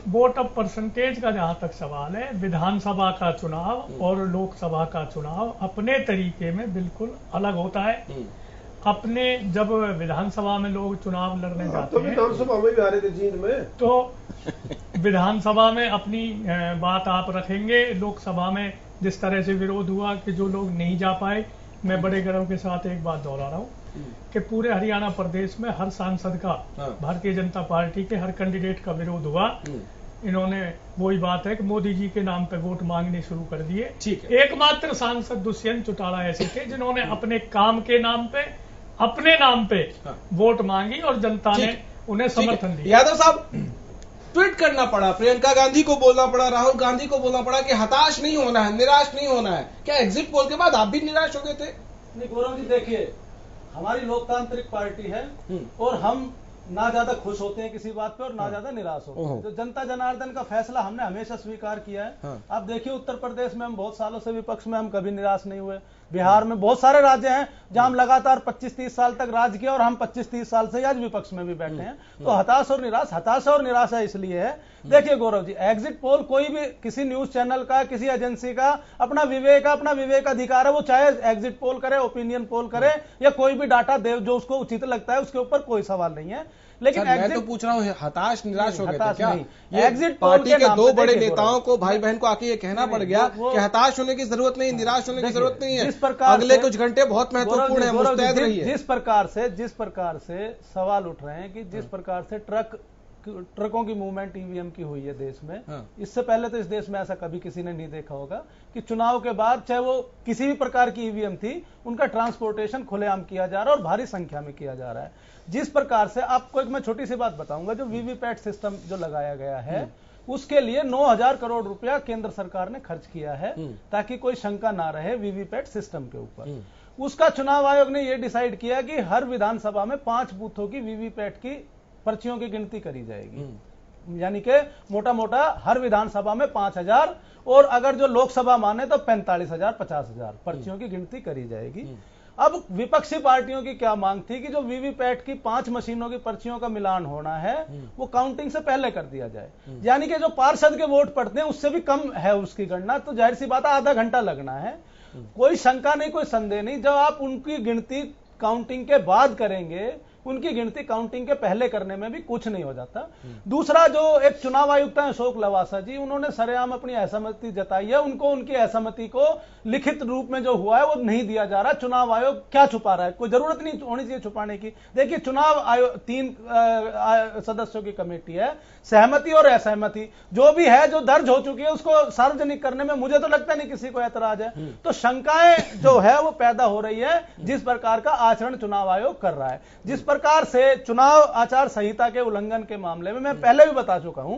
वोट ऑफ परसेंटेज का जहां तक सवाल है, विधानसभा का चुनाव और लोकसभा का चुनाव अपने तरीके में बिल्कुल अलग होता है। अपने जब विधानसभा में लोग चुनाव लड़ने जाते हैं, विधानसभा में भी आ रहे थे जींद में, तो विधानसभा में अपनी बात आप रखेंगे। लोकसभा में जिस तरह से विरोध हुआ कि जो लोग नहीं जा पाए, मैं बड़े गर्व के साथ एक बात दोहरा रहा हूँ कि पूरे हरियाणा प्रदेश में हर सांसद का, भारतीय जनता पार्टी के हर कैंडिडेट का विरोध हुआ। इन्होंने वही बात है कि मोदी जी के नाम पे वोट मांगने शुरू कर दिए। एकमात्र सांसद दुष्यंत चौटाला ऐसे थे जिन्होंने अपने काम के नाम पे, अपने नाम पे वोट मांगी और जनता ने उन्हें समर्थन दिया। यादव साहब, ट्वीट करना पड़ा, प्रियंका गांधी को बोलना पड़ा, राहुल गांधी को बोलना पड़ा कि हताश नहीं होना है, निराश नहीं होना है। क्या एग्जिट पोल के बाद आप भी निराश हो गए थे? नहीं गौरव जी, देखिए हमारी लोकतांत्रिक पार्टी है और हम ना ज्यादा खुश होते हैं किसी बात पे और ना ज्यादा निराश होते हैं। जो जनता जनार्दन का फैसला हमने हमेशा स्वीकार किया है। आप देखिए उत्तर प्रदेश में हम बहुत सालों से विपक्ष में, हम कभी निराश नहीं हुए। बिहार में बहुत सारे राज्य हैं जहां हम लगातार 25-30 साल तक राज किया और हम 25-30 साल से आज विपक्ष में भी बैठे हैं। तो हताशा और निराशा इसलिए है। देखिए गौरव जी, एग्जिट पोल कोई भी किसी न्यूज चैनल का, किसी एजेंसी का अपना विवेक अधिकार है, वो चाहे एग्जिट पोल करे, ओपिनियन पोल करे या कोई भी डाटा दे जो उसको उचित लगता है, उसके ऊपर कोई सवाल नहीं है। लेकिन सर, मैं तो पूछ रहा हूँ हताश निराश हो गए थे हताश क्या? नहीं। ये एग्जिट पोल पार्टी के के नाम दो पे बड़े देखिए नेताओं गौरव, को भाई बहन को आके ये कहना पड़ गया कि हताश होने की जरूरत नहीं, निराश होने की देखिए, जरूरत नहीं है, जिस प्रकार अगले से- कुछ घंटे बहुत महत्वपूर्ण है, मुस्तैद रहिए। जिस प्रकार से सवाल उठ रहे हैं कि जिस प्रकार से ट्रकों की मूवमेंट ईवीएम की हुई है देश में, इससे पहले तो इस देश में ऐसा कभी किसी ने नहीं देखा होगा कि चुनाव के बाद चाहे वो किसी भी प्रकार की ईवीएम थी, उनका ट्रांसपोर्टेशन खुलेआम किया जा रहा है और भारी संख्या में किया जा रहा है। जिस प्रकार से आपको एक मैं छोटी सी बात बताऊंगा, जो वीवीपैट सिस्टम जो लगाया गया है उसके लिए 9,000 करोड़ रुपया केंद्र सरकार ने खर्च किया है ताकि कोई शंका ना रहे वीवीपैट सिस्टम के ऊपर। उसका चुनाव आयोग ने यह डिसाइड किया कि हर विधानसभा में 5 बूथों की वीवीपैट की पर्चियों की गिनती करी जाएगी, यानी कि मोटा मोटा हर विधानसभा में 5,000 और अगर जो लोकसभा माने तो 45,000 50,000 पर्चियों की गिनती करी जाएगी। अब विपक्षी पार्टियों की क्या मांग थी कि जो वीवीपैट की 5 मशीनों की पर्चियों का मिलान होना है वो काउंटिंग से पहले कर दिया जाए, यानी कि जो पार्षद के वोट पड़ते हैं उससे भी कम है उसकी गणना, तो जाहिर सी बात है आधा घंटा लगना है। कोई शंका नहीं, कोई संदेह नहीं, जब आप उनकी गिनती काउंटिंग के बाद करेंगे, उनकी गिनती काउंटिंग के पहले करने में भी कुछ नहीं हो जाता। दूसरा, जो एक चुनाव आयुक्त है अशोक लवासा जी, उन्होंने सरेआम अपनी असहमति जताई है, उनको उनकी असहमति को लिखित रूप में जो हुआ है वो नहीं दिया जा रहा। चुनाव आयोग क्या छुपा रहा है, कोई जरूरत नहीं होनी चाहिए छुपाने की। देखिए, चुनाव आयोग 3 सदस्यों की कमेटी है, सहमति और असहमति जो भी है, जो दर्ज हो चुकी है, उसको सार्वजनिक करने में मुझे तो लगता नहीं किसी को ऐतराज है। तो शंकाएं जो है वो पैदा हो रही है जिस प्रकार का आचरण चुनाव आयोग कर रहा है। जिस प्रकार से चुनाव आचार संहिता के उल्लंघन के मामले में मैं पहले भी बता चुका हूं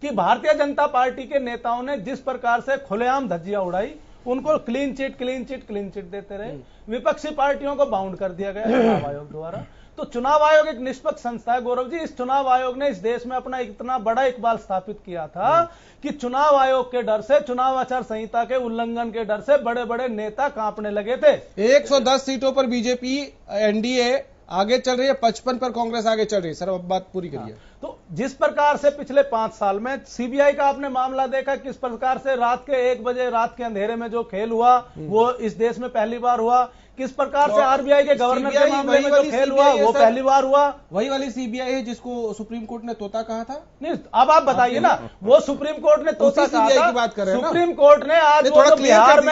कि भारतीय जनता पार्टी के नेताओं ने जिस प्रकार से खुलेआम धज्जियां उड़ाई, उनको क्लीन चिट देते रहे, विपक्षी पार्टियों को बाउंड कर दिया गया चुनाव आयोग द्वारा। तो चुनाव आयोग एक निष्पक्ष संस्था है गौरव जी। इस चुनाव आयोग ने इस देश में अपना इतना बड़ा इकबाल स्थापित किया था कि चुनाव आयोग के डर से, चुनाव आचार संहिता के उल्लंघन के डर से बड़े बड़े नेता कांपने लगे थे। 110 सीटों पर बीजेपी एनडीए आगे चल रही है, 55 पर कांग्रेस आगे चल रही है। सर, अब बात पूरी करिए। तो जिस प्रकार से पिछले 5 साल में सीबीआई का आपने मामला देखा, किस प्रकार से रात के 1 बजे रात के अंधेरे में जो खेल हुआ वो इस देश में पहली बार हुआ, किस प्रकार से आरबीआई के गवर्नर के मामले में जो खेल हुआ वो पहली बार हुआ। वही वाली सीबीआई है जिसको सुप्रीम कोर्ट ने तोता कहा था। नहीं, अब आप बताइए ना, वो सुप्रीम कोर्ट ने तोता कहा था, की बात कर रहे हैं ना? सुप्रीम कोर्ट ने आज वो जो बिहार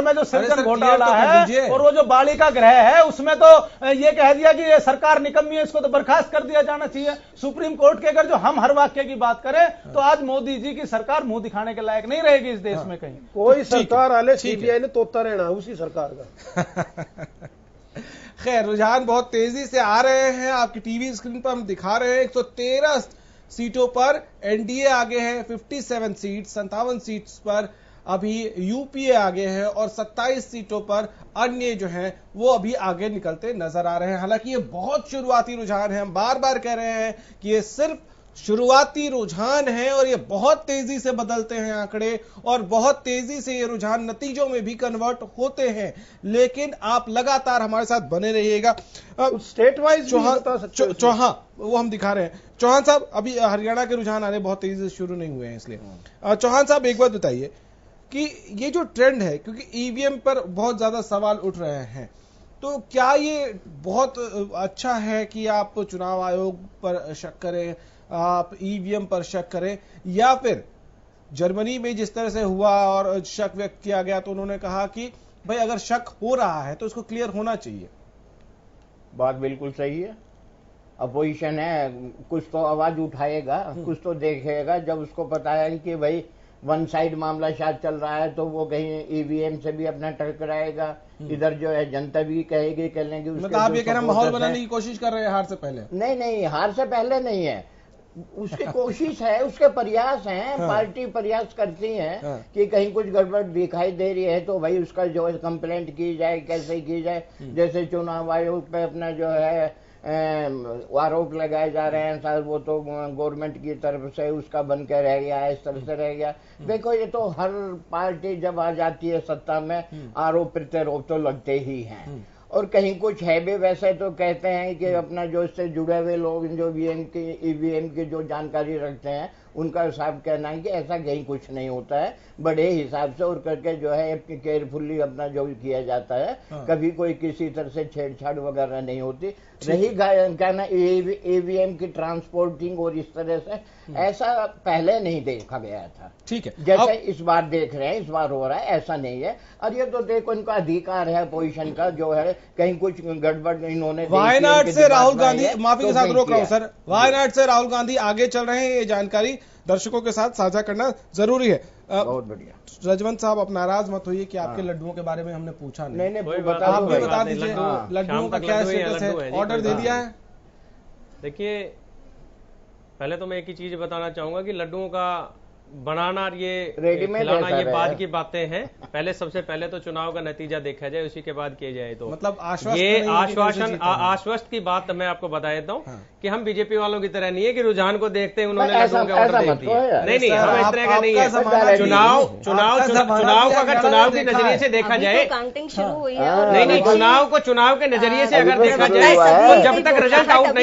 में जो सृजन घोटाला है और वो जो बालिका गृह है उसमें तो ये कह दिया कि ये सरकार निकम्मी है, इसको तो बर्खास्त कर दिया जाना चाहिए। सुप्रीम कोर्ट के अगर जो हम हर वाक्य की बात करें तो आज मोदी जी की सरकार मुंह दिखाने के लायक नहीं रहेगी इस देश में कहीं। कोई सरकार आले सीबीआई ने तोता रहना उसी सरकार का। खैर, रुझान बहुत तेजी से आ रहे हैं, आपकी टीवी स्क्रीन पर हम दिखा रहे हैं। 113 सीटों पर एनडीए आगे है, 57 सीट 57 सीट्स पर अभी यूपीए आगे है और 27 सीटों पर अन्य जो हैं वो अभी आगे निकलते नजर आ रहे हैं। हालांकि ये बहुत शुरुआती रुझान है, हम बार बार कह रहे हैं कि ये सिर्फ शुरुआती रुझान है और ये बहुत तेजी से बदलते हैं आंकड़े और बहुत तेजी से ये रुझान नतीजों में भी कन्वर्ट होते हैं। लेकिन आप लगातार हमारे साथ बने रहिएगा। स्टेट वाइज चौहान वो हम दिखा रहे हैं। चौहान साहब, अभी हरियाणा के रुझान आने बहुत तेजी से शुरू नहीं हुए हैं, इसलिए चौहान साहब एक बात बताइए कि ये जो ट्रेंड है, क्योंकि ईवीएम पर बहुत ज्यादा सवाल उठ रहे हैं, तो क्या ये बहुत अच्छा है कि आप चुनाव आयोग पर शक करें, आप ईवीएम पर शक करें, या फिर जर्मनी में जिस तरह से हुआ और शक व्यक्त किया गया तो उन्होंने कहा कि भाई अगर शक हो रहा है तो उसको क्लियर होना चाहिए। बात बिल्कुल सही है। अपोजिशन है, कुछ तो आवाज उठाएगा, कुछ तो देखेगा। जब उसको पता है कि भाई वन साइड मामला शायद चल रहा है तो वो कहीं ईवीएम से भी अपना टकराएगा, इधर जो है जनता भी कहेगी कर लेंगे। मतलब आप ये कह रहे हैं माहौल बनाने की कोशिश कर रहे हैं हार से पहले? नहीं, हार से पहले नहीं है, उसकी कोशिश है, उसके प्रयास हैं। पार्टी प्रयास करती है कि कहीं कुछ गड़बड़ दिखाई दे रही है तो भाई उसका जो है कंप्लेंट की जाए, कैसे की जाए। जैसे चुनाव आयोग पे अपना जो है आरोप लगाए जा रहे हैं, शायद वो तो गवर्नमेंट की तरफ से उसका बन के रह गया है, इस तरह से रह गया। देखो, ये तो हर पार्टी जब आ जाती है सत्ता में आरोप प्रत्यारोप तो लगते ही हैं। और कहीं कुछ है भी, वैसे तो कहते हैं कि अपना जो इससे जुड़े हुए लोग जो ईवीएम की जो जानकारी रखते हैं उनका साफ कहना है कि ऐसा कहीं कुछ नहीं होता है, बड़े हिसाब से और करके जो है केयरफुली अपना जो किया जाता है, कभी कोई किसी तरह से छेड़छाड़ वगैरह नहीं होती। रही कहना ईवीएम की ट्रांसपोर्टिंग और इस तरह से, ऐसा पहले नहीं देखा गया था। ठीक है, जैसे इस बार देख रहे हैं, इस बार हो रहा है, ऐसा नहीं है। और ये तो देखो इनका अधिकार है पोजीशन का, जो है कहीं कुछ गड़बड़ इन्होंने वायनाड से राहुल गांधी, माफी के साथ रोक रहा हूं सर, वायनाड से राहुल गांधी आगे चल रहे हैं, ये जानकारी दर्शकों के साथ साझा करना जरूरी है। बहुत बढ़िया। रजवंत साहब, आप नाराज मत होइए कि आपके लड्डुओं के बारे में हमने पूछा नहीं। नहीं, आप भी बता दीजिए लड्डुओं का क्या स्टेटस है, ऑर्डर दे दिया है? देखिए, पहले तो मैं एक ही चीज बताना चाहूंगा कि लड्डुओं का बनाना और ये खिलाना ये बाद की बातें हैं। पहले सबसे पहले तो चुनाव का नतीजा देखा जाए, उसी के बाद किया जाए। तो मतलब ये आश्वासन की बात मैं आपको बता देता हूँ कि हम बीजेपी वालों की तरह नहीं है कि रुझान को देखते हैं उन्होंने लड्डुओं के ऑर्डर दे दिए। नहीं, हम इस तरह का नहीं है। चुनाव को अगर चुनाव के नजरिए से देखा जाए, काउंटिंग शुरू हुई है। नहीं, चुनाव के नजरिए से अगर देखा जाए तो जब तक रिजल्ट आउट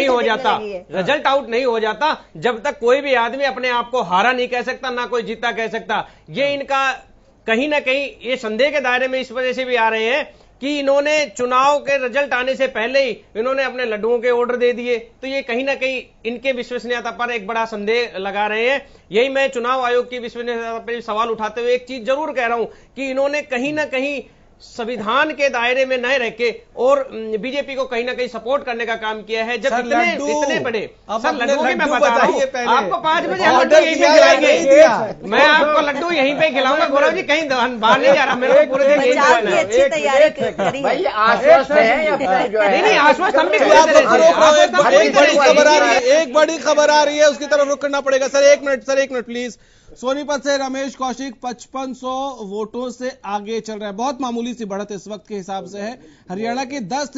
नहीं हो जाता, जब तक कोई भी आदमी अपने आप को हारा नहीं कह सकता, ना कोई जीता कह सकता। ये इनका कहीं ना कहीं ये संदेह के दायरे में इस वजह से भी आ रहे हैं कि इन्होंने चुनाव के रिजल्ट आने से पहले ही इन्होंने अपने लड्डुओं के ऑर्डर दे दिए। तो ये कहीं ना कहीं इनके विश्वसनीयता पर एक बड़ा संदेह लगा रहे हैं। यही मैं चुनाव आयोग की विश्वसनीयता पर सवाल उठाते हुए एक चीज जरूर कह रहा हूं कि इन्होंने कहीं ना कहीं संविधान के दायरे में न रह के और बीजेपी को कहीं ना कहीं सपोर्ट करने का काम किया है। जब इतने बड़े सर लड्डू की मैं बता रहा हूँ, आपको 5 बजे लड्डू यहीं पे खिलाएंगे, मैं आपको लड्डू यहीं पे खिलाऊंगा। गौरव जी कहीं बाहर नहीं जा रहा, मेरे को पूरे दिन यही अच्छी तैयारी करी है। आश्वस्त है। नहीं, आश्वस्त हम भी एक बड़ी खबर आ रही है, उसकी तरफ रुक करना पड़ेगा। सर एक मिनट प्लीज। सोनीपत से रमेश कौशिक 5500 वोटों से आगे चल रहा है। बहुत मामूली सी बढ़त इस वक्त के हिसाब से है। हरियाणा की 10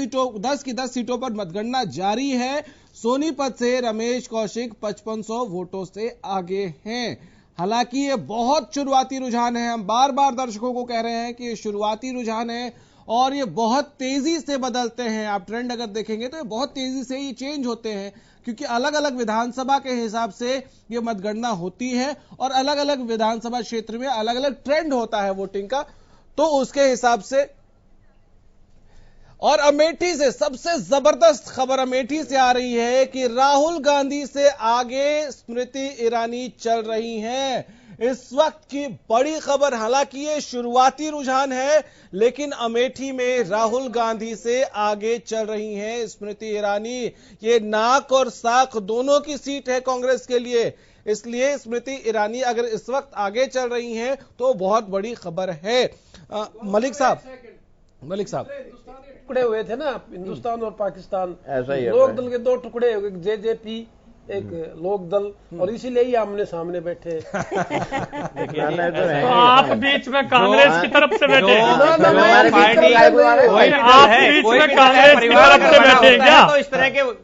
सीटों पर मतगणना जारी है। सोनीपत से रमेश कौशिक 5500 वोटों से आगे हैं। हालांकि ये बहुत शुरुआती रुझान है। हम बार बार दर्शकों को कह रहे हैं कि ये शुरुआती रुझान है और ये बहुत तेजी से बदलते हैं। आप ट्रेंड अगर देखेंगे तो ये बहुत तेजी से ये चेंज होते हैं, क्योंकि अलग अलग विधानसभा के हिसाब से ये मतगणना होती है और अलग अलग विधानसभा क्षेत्र में अलग अलग ट्रेंड होता है वोटिंग का, तो उसके हिसाब से। और अमेठी से सबसे जबरदस्त खबर अमेठी से आ रही है कि राहुल गांधी से आगे स्मृति ईरानी चल रही हैं। इस वक्त की बड़ी खबर, हालांकि ये शुरुआती रुझान है, लेकिन अमेठी में राहुल गांधी से आगे चल रही हैं स्मृति ईरानी। ये नाक और साख दोनों की सीट है कांग्रेस के लिए, इसलिए स्मृति ईरानी अगर इस वक्त आगे चल रही हैं तो बहुत बड़ी खबर है। मलिक साहब टुकड़े हुए थे ना, हिंदुस्तान और पाकिस्तान, ऐसा ही है। लोकदल के 2 टुकड़े हो गए, जेजेपी एक लोकदल, और इसीलिए ही आमने सामने बैठे। तो आप बीच में कांग्रेस की तरफ से बैठे, आप बीच में कांग्रेस की तरफ से बैठे क्या? तो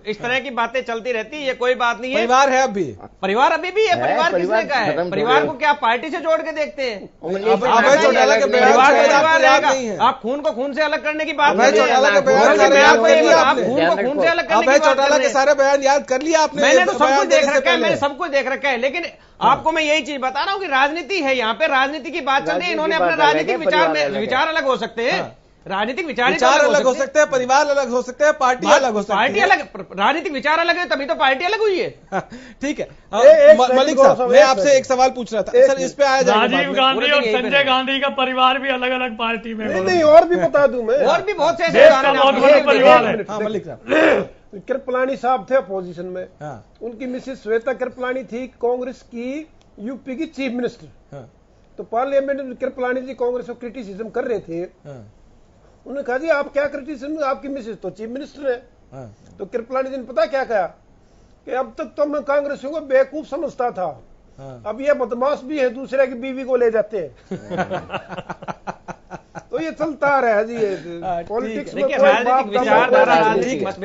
इस तरह की बातें चलती रहती है, ये कोई बात नहीं है। परिवार है अभी, परिवार अभी भी है। परिवार किसने का है? परिवार को क्या पार्टी से जोड़ के देखते हैं? आप खून को खून से अलग करने की बात अभय चौटाला के बयान चौटाला के सारे बयान याद कर लिया आपने? मैंने सब कुछ देख रखा है, मैंने सब कुछ देख रखा है, लेकिन आपको मैं यही चीज बता रहा हूं कि राजनीति है, यहाँ पे राजनीति की बात चल रही है। इन्होंने अपने राजनीतिक विचार अलग हो सकते हैं, राजनीतिक विचार अलग हो सकते हैं, परिवार अलग हो सकते हैं, पार्टी अलग हो सकती है। पार्टी अलग, राजनीतिक विचार अलग है, तभी तो पार्टी अलग हुई है। ठीक है। मलिक साहब, मैं आपसे एक सवाल पूछ रहा था सर, इस पे आया जाए। राजीव गांधी और संजय गांधी का परिवार भी अलग अलग पार्टी में। नहीं, और भी बता दूं मैं, और भी बहुत से परिवार है। मलिक साहब, कृपलानी साहब थे अपोजिशन में, उनकी मिसेस श्वेता कृपलानी थी कांग्रेस की यूपी की चीफ मिनिस्टर। तो पार्लियामेंट में कृपलानी जी कांग्रेस को क्रिटिसिज्म कर रहे थे। उन्होंने कहा जी आप क्या क्रिटिसिज्म, आपकी मिसेस तो चीफ मिनिस्टर है। तो कृपलानी जी ने पता क्या कहा कि अब तक तो मैं कांग्रेसियों को बेवकूफ समझता था, अब ये बदमाश भी है, दूसरे की बीवी को ले जाते हैं। तो ये चलता रहा है जी, पॉलिटिक्स में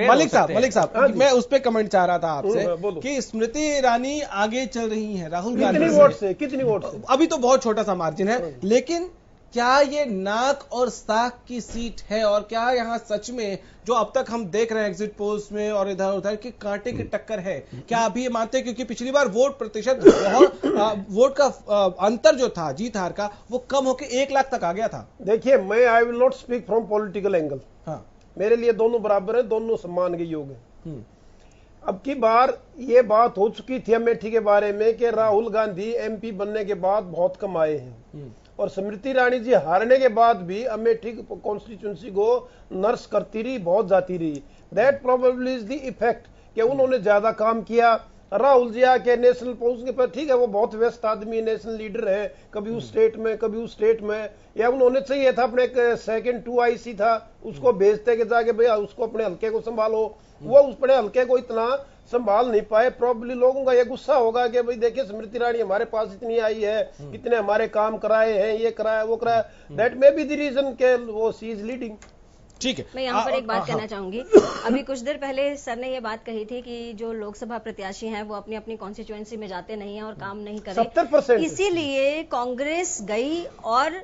मलिक साहब, मैं उस पर कमेंट चाह रहा था आपसे कि स्मृति ईरानी आगे चल रही है राहुल गांधी कितनी वोट से? अभी तो बहुत छोटा सा मार्जिन है, लेकिन क्या ये नाक और साख की सीट है और क्या यहाँ सच में जो अब तक हम देख रहे हैं एग्जिट पोल्स में और इधर उधर की कांटे की टक्कर है? क्या अभी ये मानते हैं, क्योंकि पिछली बार वोट प्रतिशत बहुत वोट का अंतर जो था जीत हार का वो कम होकर 1 लाख तक आ गया था? देखिए, मैं I will not speak from political angle. हाँ, मेरे लिए दोनों बराबर है, दोनों सम्मान के योग है। अब की बार ये बात हो चुकी थी अमेठी के बारे में कि राहुल गांधी एमपी बनने के बाद बहुत कम आए हैं और स्मृति ईरानी जी हारने के बाद भी अमेठी कॉन्स्टिट्यूंसी को नर्स करती रही, बहुत जाती रही। That probably is the effect कि उन्होंने ज्यादा काम किया। राहुल जी आके नेशनल पोस्ट के पर, ठीक है वो बहुत व्यस्त आदमी, नेशनल लीडर है, कभी उस स्टेट में कभी उस स्टेट में, या उन्होंने चाहिए था अपने सेकंड 2 IC था उसको भेजते के जाके भैया उसको अपने हल्के को संभालो, वो उस बड़े हल्के को इतना संभाल नहीं पाए। प्रॉब्ली लोगों का ये गुस्सा होगा कि भाई देखिए स्मृति ईरानी हमारे पास इतनी आई है, इतने हमारे काम कराए हैं, ये कराया वो कराया। That may be the reason के वो सी इज लीडिंग। ठीक है, मैं यहाँ पर एक बात कहना चाहूंगी। अभी कुछ देर पहले सर ने ये बात कही थी कि जो लोकसभा प्रत्याशी हैं वो अपनी अपनी कॉन्स्टिट्यूएंसी में जाते नहीं हैं और काम नहीं कर रहे। 70% इसीलिए कांग्रेस गई और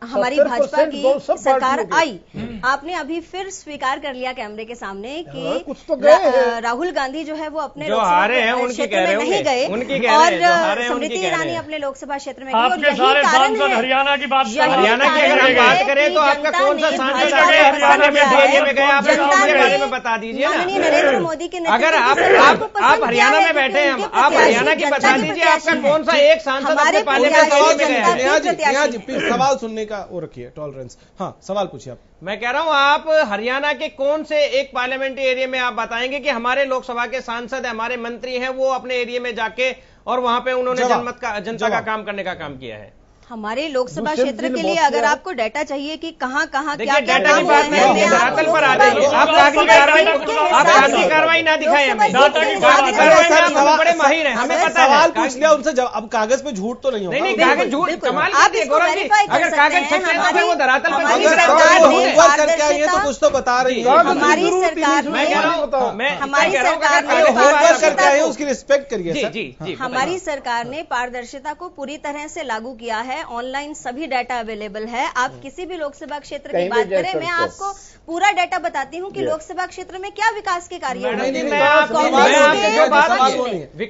हमारी भाजपा की सरकार आई। आपने अभी फिर स्वीकार कर लिया कैमरे के सामने कि कुछ तो गए राहुल गांधी जो है वो अपने जो हारे हैं उनकी क्षेत्र कह रहे में नहीं गए उनकी कह रहे हैं, जो हारे और हैं उनकी स्मृति कह रहे ईरानी हैं। अपने लोकसभा क्षेत्र में गई। और आपके यही सारे कारण सांसद है, हरियाणा की बात यही हरियाणा की कारण अगर हम है बात करें कि तो आपका जनता कौन सा ने सांसद भाजपा आगे को हरियाणा में पसंद एरिया में गए? आप जनता उसके ने बारे में बता दीजिए ना। माननीय नरेंद्र मोदी के अगर आप हरियाणा में बैठे हैं, आप हरियाणा की बता दीजिए आपका कौन सा एक सांसद अपने पार्लियामेंट एरिया में गया है? नेहा जी प्लीज सवाल सुनने का वो रखिए टॉलरेंस। हाँ, सवाल पूछिए आप। मैं कह रहा हूं आप हरियाणा के कौन से एक पार्लियामेंट्री एरिया में आप बताएंगे कि हमारे लोकसभा के सांसद हमारे मंत्री हैं वो अपने एरिया में जाके और वहां पे उन्होंने जनता का काम करने का काम किया है? हमारे लोकसभा क्षेत्र के लिए अगर आपको डाटा चाहिए कि कहाँ कहाँ क्या क्या डाटा की काम बात हुए नहीं होगी, धरातल पर आ जाइए। आप कागजी कार्रवाई ना दिखाएं हमें। कागजी कार्रवाई में आप बड़े माहिर हैं, हमें पता है। सवाल पूछ लिया उनसे, जब अब कागज पे झूठ तो नहीं होगा। नहीं कागज झूठ कमाल आप की इसको गौरव जी, verify कर अगर सकते कागज हैं। सच है तो फिर वो धरातल पर हमारी नहीं सरकार रहा ने होमवर्क करके आई है तो कुछ तो बता रही है। हमारी सरकार मैं कह रहा हूं, मैं हमारी कह रहा हूं कि सरकार अगर ने होमवर्क करके आई है पारदर्शिता उसकी रिस्पेक्ट करिए जी सर। जी जी हमारी सरकार ने पारदर्शिता को पूरी तरह से लागू किया है। ऑनलाइन सभी डाटा अवेलेबल है। आप किसी भी लोकसभा क्षेत्र की बात करें, मैं आपको पूरा डाटा बताती हूँ कि लोकसभा क्षेत्र में क्या विकास के कार्य हुए। नहीं, मैं आपसे जो बात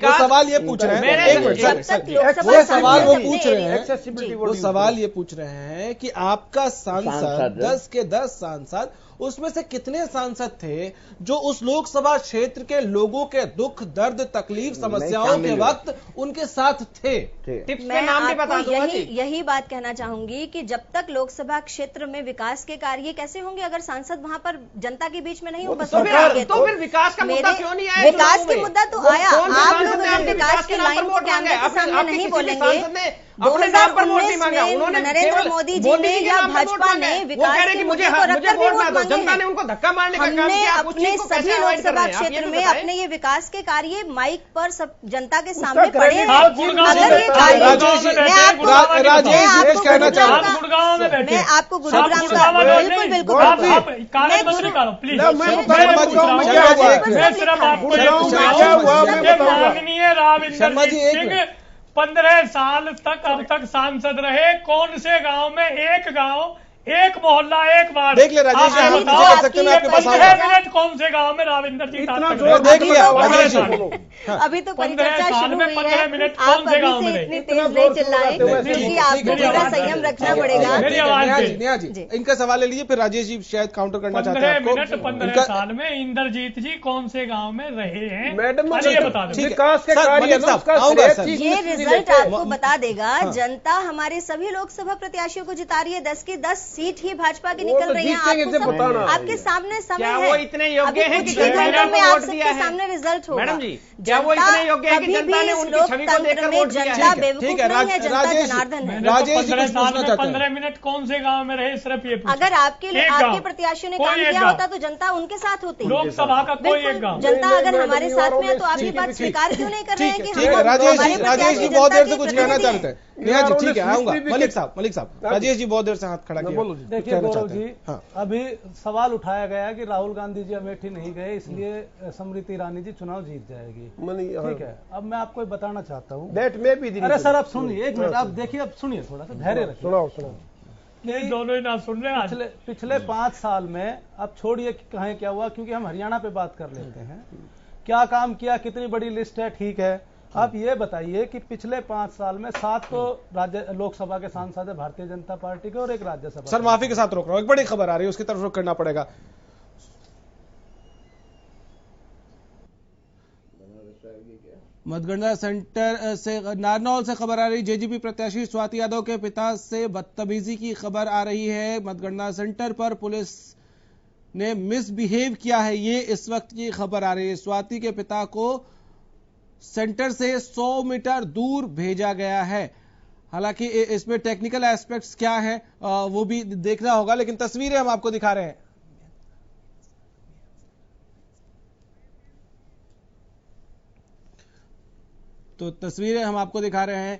वो सवाल ये पूछ रहे हैं, एक मिनट सर, वो सवाल वो पूछ रहे हैं, वो सवाल ये पूछ रहे हैं कि आपका सांसद 10 के 10 सांसद, उसमें से कितने सांसद थे जो उस लोकसभा क्षेत्र के लोगों के दुख दर्द तकलीफ समस्याओं के वक्त उनके साथ थे? टिप्स मैं के नाम भी आपको बता दूंगा जी। यही बात कहना चाहूंगी कि जब तक लोकसभा क्षेत्र में विकास के कार्य कैसे होंगे अगर सांसद वहां पर जनता के बीच में नहीं उपस्थित रहेंगे? तो फिर विकास का मुद्दा क्यों नहीं आया? विकास के मुद्दा तो आया। आप लोग अगर विकास की लाइन को कैमरे के सामने नहीं बोलेंगे, 2019 में नरेंद्र मोदी जी ने या भाजपा ने विकास के मुद्दे को रखकर भी वोट मांगे जनता ने उनको धक्का मारने का काम हमने किया। अपने सभी लोकसभा क्षेत्र में अपने ये विकास के कार्य माइक पर सब जनता के सामने पड़े हैं। अगर ये मैं आपको गुरुग्राम का बिल्कुल बिल्कुल शर्मा जी 15 साल तक अब तक सांसद रहे, कौन से गांव में एक गांव एक मोहल्ला एक वार्ड देख ले राजेश जी, हम पीछे कर सकते हैं, मैं आपके पास आऊंगा। 15 मिनट कौन से गांव में राविंदर जी देख लिया राजेश जी। अभी तो कई 15 चर्चा साल शुरू में हुई 15 है। मिनट आप कौन से गांव अभी में से रहे? इतनी तेज नहीं चिल्लाएं क्योंकि आपको पूरा संयम रखना पड़ेगा। मेरी आवाज नेहा जी इनका सवाल ले लीजिए, फिर राजेश जी शायद काउंटर करना चाहते हैं 15 मिनट आपको। 15 साल में इंद्रजीत जी कौन से गांव में रहे हैं? मैडम ये बता दो। ठीक है विकास के सर, कार्य मलिक साहब, उसका आऊंगा श्रेय सर। चीफ ये मिनिस्टर रिजल्ट देते हैं। आपको बता देगा। जनता हमारे सभी लोकसभा प्रत्याशियों को जिता रही है। 10 की 10 सीट ही भाजपा की निकल तो रही है। जीतेंगे आपको जब सब बताना। आपके सामने समय क्या है। वो इतने योग्य अभी हैं कुछ कि ही जनता ने घंटों में उनको आप वोट दिया सबके है? सामने रिजल्ट होगा। मैडम जी, क्या वो इतने योग्य हैं कि जनता ने उनकी छवि को देखकर वोट दिया है? जनता बेवकूफ ठीक है, नहीं है, जनता राजेश जी, जनार्दन है। राजेश जी 15 कुछ साल पूछना में चाहते हैं। 15 मिनट कौन से गांव में रहे, सिर्फ ये पूछो। अगर आपके एक आपके गांव। प्रत्याशियों ने कोई काम एक किया गांव। होता तो जनता उनके साथ होती। लोकसभा का कोई एक बिल्कुल, गांव। जनता नहीं, अगर नहीं, हमारे नहीं, साथ में है तो नहीं, आप ये ठीक, बात ठीक, स्वीकार क्यों नहीं कर रहे हैं कि ठीक हम है लोग राजेश हमारे जी, राजेश जी प्रत्याशी बहुत देर जनता से के कुछ कहना प्रतिनिधि चाहते हैं। हैं। नेहा जी ठीक है, यार, आऊंगा। उन्होंने मलिक साहब, मलिक साहब, राजेश जी बहुत देर से हाथ खड़ा किया बोलो जी, देखिए कहना गौरव चाहते जी, हैं। हाँ। अभी सवाल उठाया गया कि राहुल गांधी जी अमेठी नहीं गए इसलिए स्मृति ईरानी जी चुनाव जीत जाएगी। ठीक है, अब मैं आपको बताना चाहता हूँ। दैट में भी अरे सर आप सुनिए, एक मिनट आप देखिए, अब सुनिए, थोड़ा सा धैर्य रखिए। सुनाओ। ये दोनों ही ना सुन रहे आज। पिछले 5 साल में, अब छोड़िए कि कहें क्या हुआ, क्योंकि हम हरियाणा पे बात कर लेते हैं। क्या काम किया, कितनी बड़ी लिस्ट है, ठीक है। आप ये बताइए कि पिछले 5 साल में 7 तो राज्य लोकसभा के सांसद है भारतीय जनता पार्टी के और 1 राज्यसभा। सर माफी के साथ रोक रहा हूं, एक बड़ी खबर आ रही है, उसकी तरफ रुख करना पड़ेगा। मतगणना सेंटर से नारनौल से खबर आ रही, जेजेपी प्रत्याशी स्वाति यादव के पिता से बदतमीजी की खबर आ रही है। मतगणना सेंटर पर पुलिस ने मिसबिहेव किया है, ये इस वक्त की खबर आ रही है। स्वाति के पिता को सेंटर से 100 मीटर दूर भेजा गया है। हालांकि इसमें टेक्निकल एस्पेक्ट्स क्या है वो भी देखना होगा, लेकिन तस्वीरें हम आपको दिखा रहे हैं। तो तस्वीरें हम आपको दिखा रहे हैं।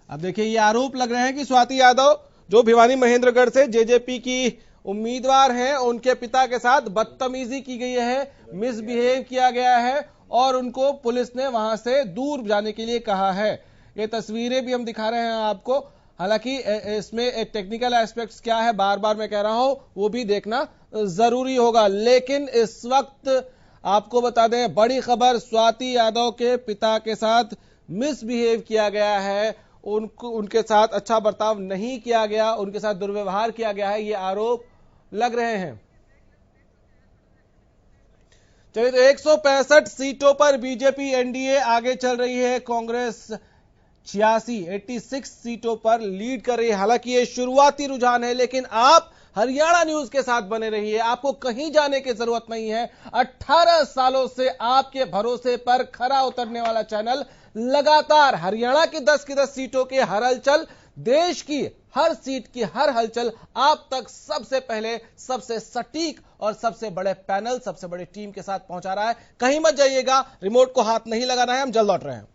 अब देखिए, ये आरोप लग रहे हैं कि स्वाति यादव जो भिवानी महेंद्रगढ़ से जेजेपी की उम्मीदवार हैं, उनके पिता के साथ बदतमीजी की गई है, मिसबिहेव किया गया है और उनको पुलिस ने वहां से दूर जाने के लिए कहा है। ये तस्वीरें भी हम दिखा रहे हैं आपको। हालांकि इसमें टेक्निकल एस्पेक्ट्स क्या है, बार बार मैं कह रहा हूं, वो भी देखना जरूरी होगा। लेकिन इस वक्त आपको बता दें, बड़ी खबर, स्वाति यादव के पिता के साथ मिसबिहेव किया गया है, उनके साथ अच्छा बर्ताव नहीं किया गया, उनके साथ दुर्व्यवहार किया गया है, ये आरोप लग रहे हैं। चलिए, तो 165 सीटों पर बीजेपी एनडीए आगे चल रही है, कांग्रेस 86 सीटों पर लीड कर रही है। हालांकि ये शुरुआती रुझान है, लेकिन आप हरियाणा न्यूज के साथ बने रहिए, आपको कहीं जाने की जरूरत नहीं है। 18 सालों से आपके भरोसे पर खरा उतरने वाला चैनल लगातार हरियाणा की 10 सीटों के हर हलचल, देश की हर सीट की हर हलचल आप तक सबसे पहले, सबसे सटीक और सबसे बड़े पैनल, सबसे बड़ी टीम के साथ पहुंचा रहा है। कहीं मत जाइएगा, रिमोट को हाथ नहीं लगाना है, हम जल्द लौट रहे हैं।